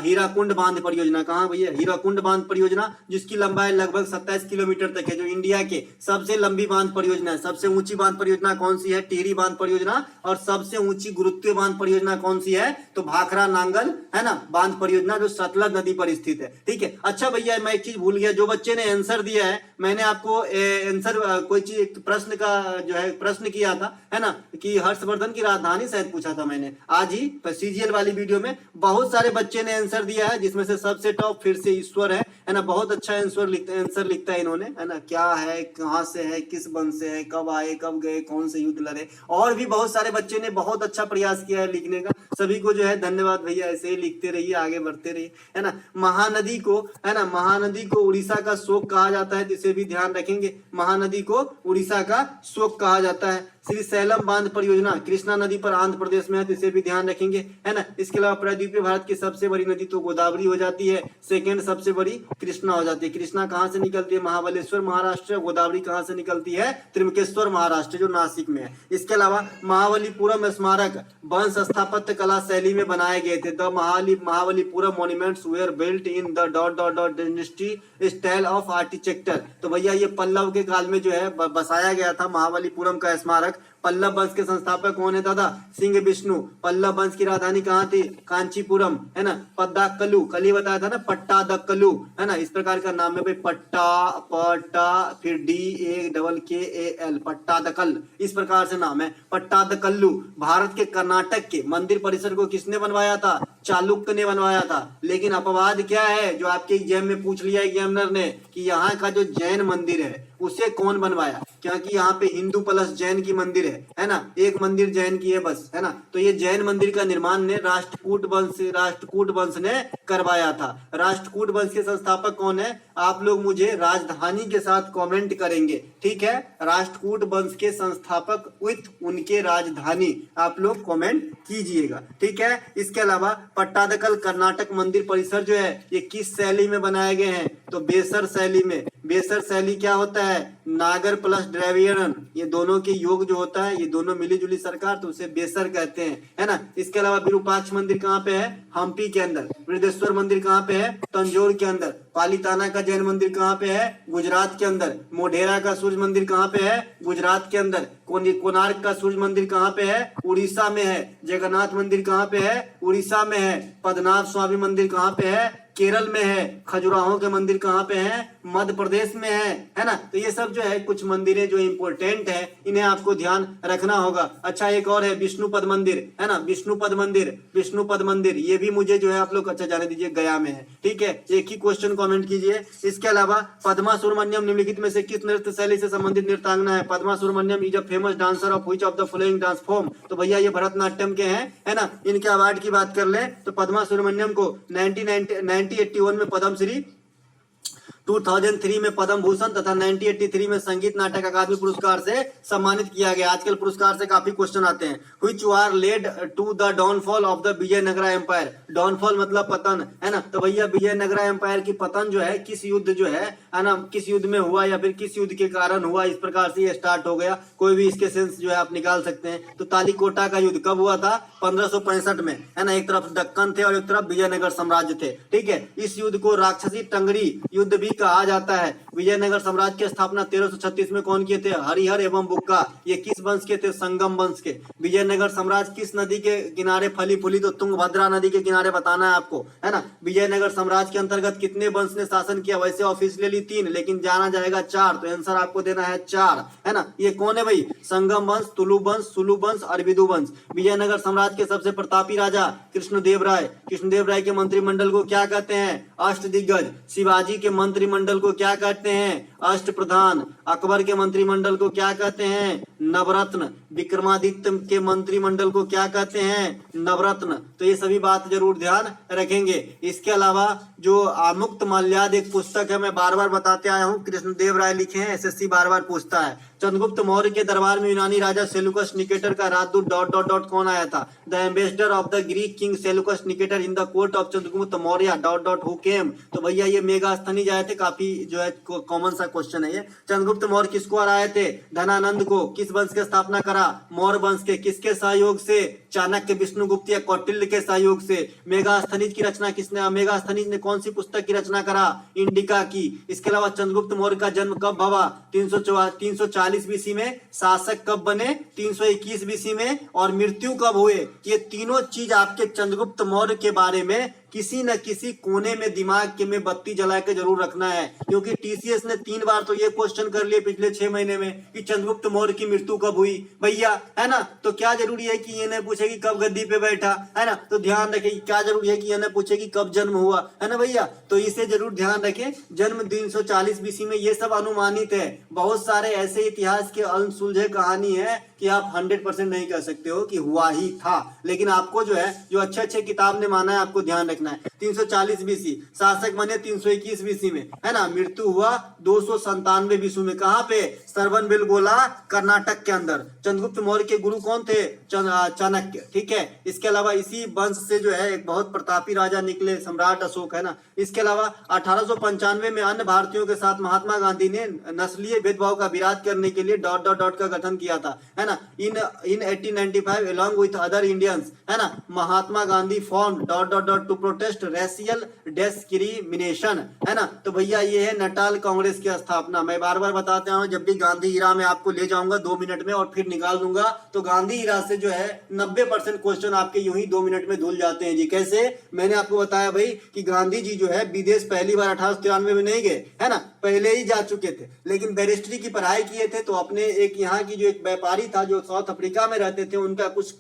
A: हीराकुंड बांध परियोजना। कहाँ भैया, हीराकुंड बांध परियोजना, जिसकी लंबाई लगभग 27 किलोमीटर तक है, जो इंडिया के सबसे लंबी बांध परियोजना है। सबसे ऊंची बांध परियोजना कौन सी है, टिहरी बांध परियोजना। और सबसे ऊंची गुरुत्वीय बांध परियोजना कौन सी है, तो भाखड़ा नांगल है ना बांध परियोजना, जो सतलज नदी पर स्थित है, ठीक है। अच्छा भैया, मैं एक चीज भूल गया, जो बच्चे ने आंसर दिया है, मैंने आपको आंसर कोई चीज प्रश्न का जो है प्रश्न किया था है ना, कि हर्षवर्धन की राजधानी शायद पूछा था मैंने आज ही सीजीएल वाली वीडियो में। बहुत सारे बच्चे ने आंसर दिया है, जिसमें से सबसे टॉप फिर से ईश्वर है है ना। बहुत अच्छा आंसर लिखता है इन्होंने, है ना। क्या है, कहाँ से है, किस वंश से है, कब आए, कब गए, कौन से युद्ध लड़े, और भी बहुत सारे बच्चे ने बहुत अच्छा प्रयास किया है लिखने का। सभी को जो है धन्यवाद भैया, ऐसे ही लिखते रहिए, आगे बढ़ते रहिए, है ना। महानदी को, है ना, महानदी को उड़ीसा का शोक कहा जाता है, जिसे भी ध्यान रखेंगे। महानदी को उड़ीसा का शोक कहा जाता है। श्री सैलम बांध परियोजना कृष्णा नदी पर आंध्र प्रदेश में है, तो इसे भी ध्यान रखेंगे, है ना। इसके अलावा प्रायद्वीपीय भारत की सबसे बड़ी नदी तो गोदावरी हो जाती है, सेकेंड सबसे बड़ी कृष्णा हो जाती है। कृष्णा कहाँ से निकलती है, महाबलेश्वर महाराष्ट्र। गोदावरी कहाँ से निकलती है, त्रिमकेश्वर महाराष्ट्र, जो नासिक में है। इसके अलावा महाबलीपुरम स्मारक वंश स्थापत्य कला शैली में बनाए गए थे। The Mahabalipuram monuments were built in the dot dot dot dynasty style of architecture. तो भैया ये पल्लव के काल में जो है बसाया गया था महाबलीपुरम का स्मारक। पल्लव वंश के संस्थापक कौन है दादा, सिंह विष्णु। पल्लव वंश की राजधानी कहाँ थी, कांचीपुरम, है ना। पद्दाकल्लू, कल ही बताया था ना, पट्टादकल्लू, है ना, इस प्रकार का नाम है भाई। पट्टा फिर DAKL, पट्टादकल, इस प्रकार से नाम है, पट्टादकल्लू। भारत के कर्नाटक के मंदिर परिसर को किसने बनवाया था, चालुक्य ने बनवाया था। लेकिन अपवाद क्या है, जो आपके एग्जाम में पूछ लिया एग्जामिनर ने, कि यहाँ का जो जैन मंदिर है उसे कौन बनवाया, क्योंकि यहाँ पे हिंदू प्लस जैन की मंदिर है ना। एक मंदिर जैन की है बस, है ना। तो ये जैन मंदिर का निर्माण ने राष्ट्रकूट वंश ने करवाया था। राष्ट्रकूट वंश के संस्थापक कौन है, आप लोग मुझे राजधानी के साथ कमेंट करेंगे, ठीक है। राष्ट्रकूट वंश के संस्थापक विथ उनके राजधानी आप लोग कमेंट कीजिएगा, ठीक है। इसके अलावा पट्टादकल कर्नाटक मंदिर परिसर जो है ये किस शैली में बनाए गए हैं, तो बेसर शैली में। बेसर शैली क्या होता है, नागर प्लस द्रविड़न, ये दोनों के योग जो होता है, ये दोनों मिली जुली सरकार, तो उसे बेसर कहते हैं, है ना। इसके अलावा विरूपाक्ष मंदिर कहाँ पे है, हम्पी के अंदर। बृहदेश्वर मंदिर कहाँ पे है, तंजौर के अंदर। पालीताना का जैन मंदिर कहाँ पे है, गुजरात के अंदर। मोढेरा का सूर्य मंदिर कहाँ पे है, गुजरात के अंदर। कोणार्क का सूर्य मंदिर कहाँ पे है, उड़ीसा में है। जगन्नाथ मंदिर कहाँ पे है, उड़ीसा में है। पद्मनाभ स्वामी मंदिर कहाँ पे है, केरल में है। खजुराहो के मंदिर कहाँ पे हैं, मध्य प्रदेश में है ना। तो ये सब जो है कुछ मंदिरें जो इंपॉर्टेंट है, इन्हें आपको ध्यान रखना होगा। अच्छा एक और है विष्णुपद मंदिर, है ना। विष्णुपद मंदिर ये भी मुझे जो है आप लोग अच्छा जाने दीजिए, गया में है, ठीक है। एक ही क्वेश्चन कमेंट कीजिए। इसके अलावा पद्मा सुब्रमण्यम निम्नलिखित में से किस नृत्य शैली से संबंधित नृत्यांगना है। Padma Subramanyam is a famous dancer of which of the following dance form. तो भैया ये भरतनाट्यम के हैं, है ना। इनके अवार्ड की बात कर ले तो पद्मा सुब्रमण्यम को 1981 में पद्मश्री, 2003 में पद्म भूषण तथा 1983 में संगीत नाटक अकादमी पुरस्कार से सम्मानित किया गया। आजकल पुरस्कार से काफी क्वेश्चन आते हैं। Which war led to the downfall of the Vijayanagara empire. Downfall मतलब पतन, है ना। तो भैया विजयनगरा एम्पायर की पतन जो है किस युद्ध जो है ना, किस युद्ध में हुआ या फिर किस युद्ध के कारण हुआ, इस प्रकार से ये स्टार्ट हो गया। कोई भी इसके सेंस जो है आप निकाल सकते हैं। तो तालीकोटा का युद्ध कब हुआ था, 1565 में, है ना। एक तरफ दक्कन थे और एक तरफ विजयनगर साम्राज्य थे, ठीक है। इस युद्ध को राक्षसी टंगरी युद्ध भी कहा जाता है। विजयनगर साम्राज्य की स्थापना 1336 में कौन किए थे, हरिहर एवं बुक्का। ये किस वंश के थे, संगम वंश के। विजयनगर साम्राज्य किस नदी के किनारे फली फूली, तो तुंगभद्रा नदी के किनारे बताना है आपको, है ना। विजयनगर साम्राज्य के अंतर्गत कितने वंश ने शासन किया, वैसे ऑफिशियली 3 लेकिन जाना जाएगा 4, तो आंसर आपको देना है 4, है ना। ये कौन है भाई, संगम वंश, तुलु वंश, सुलु वंश, अरबिदु वंश। विजयनगर साम्राज्य के सबसे प्रतापी राजा कृष्णदेव राय के मंत्रिमंडल को क्या कहते हैं, अष्टदिग्गज। शिवाजी के मंत्रिमंडल को क्या कहते हैं, अष्टप्रधान। अकबर के मंत्रिमंडल को क्या कहते हैं, नवरत्न। विक्रमादित्य के मंत्रिमंडल को क्या कहते हैं, नवरत्न। तो ये सभी बात जरूर ध्यान रखेंगे। इसके अलावा जो आमुक्त माल्याद एक पुस्तक है, मैं बार बार बताते आया हूँ, कृष्णदेव राय लिखे हैं, एसएससी बार बार पूछता है। चंद्रगुप्त मौर्य के दरबार में यूनानी राजा सेलुकस निकेटर का राजदूत डॉट डॉट डॉट कौन आया था, the ambassador of the Greek king Seleucus Nicator in the court of Chandragupta Maurya dot dot who came. तो भैया ये मेगास्थनीज आए थे, काफी जो है कॉमन सा क्वेश्चन है ये। चंद्रगुप्त मौर्य किसको हराए थे, धनानंद को। किस वंश की स्थापना करा, मौर्य वंश के। किसके सहयोग से, चाणक्य, विष्णुगुप्त या कौटिल्य के सहयोग से। मेगास्थनीज की रचना किसने, मेगास्थनीज ने कौन सी पुस्तक की रचना करा, इंडिका की। इसके अलावा चंद्रगुप्त मौर्य का जन्म कब हुआ, 340 बीसी में। शासक कब बने, 321 बीसी में। और मृत्यु कब हुए। ये तीनों चीज आपके चंद्रगुप्त मौर्य के बारे में किसी न किसी कोने में दिमाग के में बत्ती जला के जरूर रखना है, क्योंकि टीसीएस ने 3 बार तो ये क्वेश्चन कर लिए पिछले 6 महीने में कि चंद्रगुप्त मौर्य की मृत्यु कब हुई भैया, है ना। तो क्या जरूरी है कि ये नहीं पूछा पूछे कि कब गद्दी पे बैठा, है ना, तो ध्यान रखें क्या जरूरी है कि ये न पूछे कि कब जन्म हुआ, है ना भैया, तो इसे जरूर ध्यान रखें। जन्म 340 बीसी में, ये सब अनुमानित है। बहुत सारे ऐसे इतिहास के अनसुलझे कहानी है कि आप 100% नहीं कह सकते हो कि हुआ ही था, लेकिन आपको जो है जो अच्छे अच्छे किताब ने माना है आपको ध्यान रखना है। 340 बीसी, शासक बने 321 बीसी में, है ना, मृत्यु हुआ 297 बीसी में। कहाँ पे? श्रवणबेलगोला कर्नाटक के अंदर। चंद्रगुप्त मौर्य के गुरु कौन थे? चाणक्य, ठीक है। इसके अलावा इसी वंश से जो है एक बहुत प्रतापी राजा निकले, सम्राट अशोक, है ना। इसके अलावा 1895 में अन्य भारतीयों के साथ महात्मा गांधी ने नस्लीय भेदभाव का विरोध करने के लिए डॉट डॉट डॉट का गठन किया था, है ना। इन 1895 along with other Indians, है ना, Mahatma Gandhi form dot dot dot to protest racial discrimination, है ना। तो भैया ये है नटाल कांग्रेस की स्थापना। मैं बार बार बताता हूँ, जब भी गांधी ईरा में आपको ले जाऊंगा 2 मिनट में और फिर निकाल दूंगा, तो गांधी ईरा से जो है 90% क्वेश्चन आपके यूं ही 2 मिनट में धुल जाते हैं जी। कैसे? मैंने आपको बताया भाई कि गांधी जी जो है विदेश पहली बार 1893 में नहीं गए, है ना, पहले ही जा चुके थे, लेकिन बैरिस्ट्री की पढ़ाई किए थे। तो अपने एक यहाँ की जो एक व्यापारी था जो साउथ अफ्रीका में रहते थे, उनका कुछ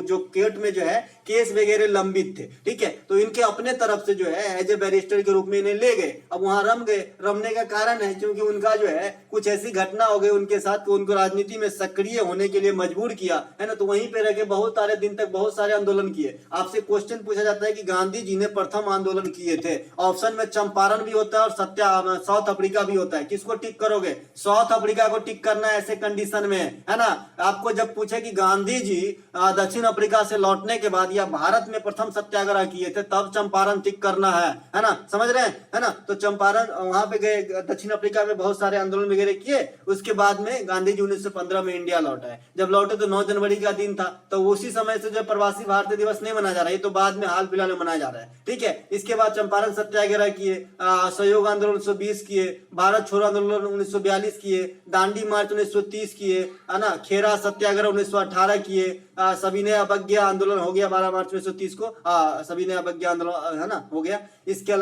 A: जो कोर्ट में जो है केस वगैरह लंबित थे, ठीक है। तो इनके अपने तरफ से जो है एज ए बैरिस्टर के रूप में इन्हें ले गए। अब वहां रम गए। रमने का कारण है क्योंकि उनका जो है कुछ ऐसी घटना हो गई उनके साथ कि उनको राजनीति में सक्रिय होने के लिए मजबूर किया, है ना। तो वहीं पे रह के बहुत सारे दिन तक बहुत सारे आंदोलन किए। आपसे क्वेश्चन पूछा जाता है कि गांधी जी ने प्रथम आंदोलन किए थे, ऑप्शन में चंपारण भी होता है और साउथ अफ्रीका भी होता है। किसको टिक करोगे? साउथ अफ्रीका को टिक करना है ऐसे कंडीशन में, है ना। आपको जब पूछे कि गांधी जी दक्षिण अफ्रीका से लौटने के बाद या भारत में प्रथम सत्याग्रह किए थे, तब चंपारण टिक करना है ना, समझ रहे हैं, है ना। तो चंपारण वहां पे गए, दक्षिण अफ्रीका में बहुत सारे आंदोलन वगैरह किए। उसके बाद में गांधी जी 1915 में इंडिया लौटा है। जब लौटे तो 9 जनवरी का दिन था, तो उसी समय से जो प्रवासी भारतीय दिवस नहीं मनाया जा रहा है, ये तो बाद में हाल फिलहाल में मनाया जा रहा है, ठीक है। इसके बाद चंपारण सत्याग्रह किए, सहयोग आंदोलन 1920 किए, भारत छोड़ो आंदोलन 1942 किए, दांडी मार्च 1930 किए, है ना, खेरा सत्याग्रह 1918 किए, सविनय अवज्ञा आंदोलन हो गया 12 मार्च 1930 को, सविनय अवज्ञा आंदोलन, है ना, हो गया। इसके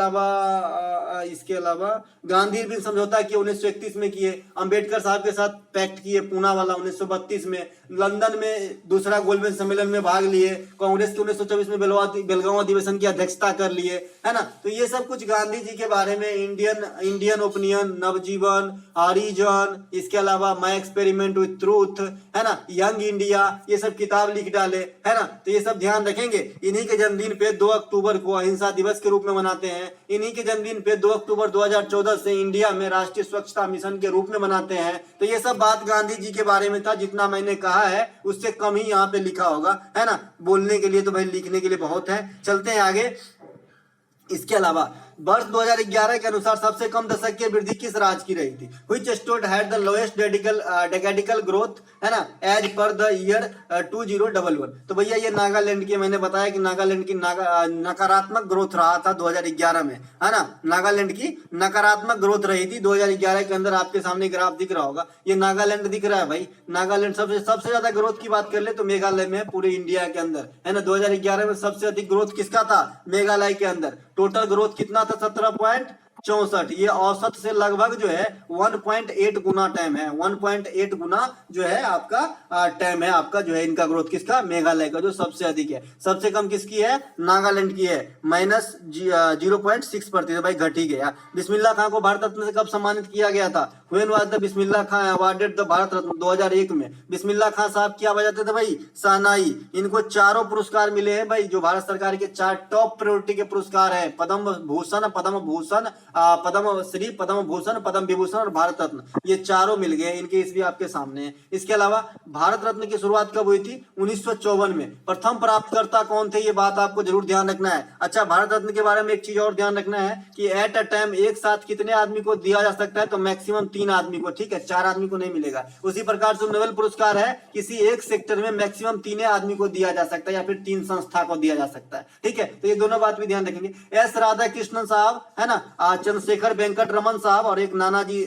A: अलावा गांधी बिन समझौता किए 1931 में किए, अंबेडकर साहब के साथ पैक्ट किए पूना वाला 1932 में, लंदन में दूसरा गोलमेज सम्मेलन में भाग लिए, कांग्रेस के 1924 में बेलगांव अधिवेशन की अध्यक्षता कर लिए, है ना। तो ये सब कुछ गांधी जी के बारे में इंडियन ओपिनियन, नवजीवन, हरिजन, इसके अलावा माय एक्सपेरिमेंट विथ ट्रूथ, है ना, यंग इंडिया, ये सब किताब लिख डाले, है ना। तो ये सब ध्यान रखेंगे। इन्हीं के जन्मदिन पे 2 अक्टूबर को अहिंसा दिवस के रूप में मनाते हैं। इन्हीं के जन्मदिन पे 2 अक्टूबर 2014 से इंडिया में राष्ट्रीय स्वच्छता मिशन के रूप में मनाते हैं। तो ये सब बात गांधी जी के बारे में था। जितना मैंने कहा है उससे कम ही यहाँ पे लिखा होगा, है ना। बोलने के लिए तो भाई लिखने के लिए बहुत है। चलते हैं आगे। इसके अलावा वर्ष 2011 के अनुसार सबसे कम दशकीय वृद्धि किस राज्य की रही थी? Which state had the lowest decadal growth, है ना, as per the year 2011। तो भैया ये नागालैंड की, मैंने बताया कि नागालैंड की नकारात्मक ग्रोथ रहा था 2011 में, है ना। नागालैंड की नकारात्मक ग्रोथ रही थी 2011 के अंदर। आपके सामने ग्राफ दिख रहा होगा, ये नागालैंड दिख रहा है भाई। नागालैंड सबसे ज्यादा ग्रोथ की बात कर ले तो मेघालय में पूरे इंडिया के अंदर, है ना। 2011 में सबसे अधिक ग्रोथ किसका था? मेघालय के अंदर। टोटल ग्रोथ कितना था? 17.64। ये औसत से लगभग जो है 1.8 गुना टाइम है। 1.8 गुना जो है आपका टाइम है आपका जो है इनका ग्रोथ। किसका? मेघालय का, जो सबसे अधिक है। सबसे कम किसकी है? नागालैंड की है, -0.6%। भाई घट ही गया। बिस्मिल्लाह खां को भारत रत्न से कब सम्मानित किया गया था? When was the Bismillah Khan awarded the Bharat Ratna? 2001 में। बिस्मिल्लाह खां साहब क्या बजाते थे भाई? शहनाई। इनको चारों पुरस्कार मिले हैं भाई, जो भारत सरकार के 4 टॉप प्रायोरिटी के पुरस्कार है। पद्म भूषण, पद्म श्री, पद्म भूषण, पद्म विभूषण और भारत रत्न, ये चारों मिल गए। इनके इसलिए आपके सामने है। इसके अलावा भारत रत्न की शुरुआत कब हुई थी? 1954 में। प्रथम प्राप्तकर्ता कौन थे? ये बात आपको जरूर ध्यान रखना है। अच्छा, भारत रत्न के बारे में एक चीज और ध्यान रखना है कि एट अ टाइम एक साथ कितने आदमी को दिया जा सकता है? तो मैक्सिमम 3 आदमी को, ठीक है, 4 आदमी को नहीं मिलेगा। उसी प्रकार से नोबेल पुरस्कार है, किसी एक सेक्टर में मैक्सिमम 3 आदमी को दिया जा सकता है या फिर 3 संस्था को दिया जा सकता है, ठीक है। तो ये दोनों बात भी ध्यान रखेंगे। एस राधा कृष्णन साहब, है ना, चंद्रशेखर वेंकट रमन साहब और एक नानाजी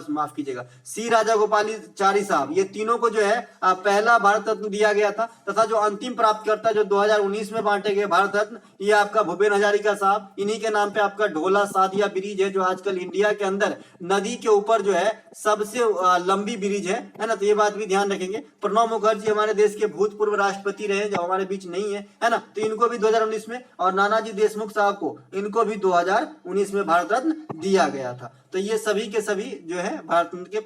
A: माफ कीजिएगा सी राजागोपालाचारी साहब, ये तीनों को जो है पहला भारत रत्न दिया गया था। तथा जो अंतिम प्राप्तकर्ता जो 2019 में बांटे गए भारत रत्न, ये आपका भूपेन हजारिका साहब, इन्हीं के नाम पे आपका ढोला सादिया ब्रिज है, जो आजकल इंडिया के अंदर नदी के ऊपर जो है सबसे लंबी ब्रिज है ना। तो ये बात भी ध्यान रखेंगे। प्रणब मुखर्जी हमारे देश के भूतपूर्व राष्ट्रपति रहे, जो हमारे बीच नहीं है ना, तो इनको भी 2019 में, और नानाजी देशमुख साहब को, इनको भी 2019 में भारत रत्न दिया गया था। तो ये सभी के सभी जो है भारत रत्न के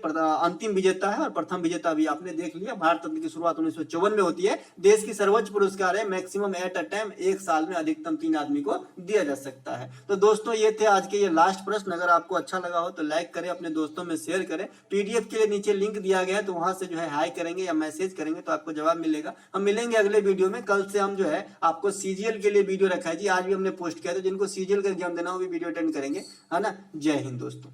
A: अंतिम विजेता है। और प्रथम विजेता भी आपने देख लिया। भारत रत्न की शुरुआत 1954 में होती है। देश की सर्वोच्च पुरस्कार है, मैक्सिमम एट अ टाइम, एक साल में अधिकतम 3 आदमी को दिया जा सकता है। तो दोस्तों ये थे आज के ये लास्ट प्रश्न। अगर आपको अच्छा लगा हो तो लाइक करें, अपने दोस्तों में शेयर करें। पीडीएफ के लिए नीचे लिंक दिया गया है, तो वहां से जो है हाई करेंगे या मैसेज करेंगे तो आपको जवाब मिलेगा। हम मिलेंगे अगले वीडियो में। कल से हम जो है आपको सीजीएल के लिए वीडियो रखा है जी, आज भी हमने पोस्ट किया था। जिनको सीजीएल का एग्जाम देना हो भी वीडियो अटेंड करेंगे, है ना। जय हिंद दोस्तों।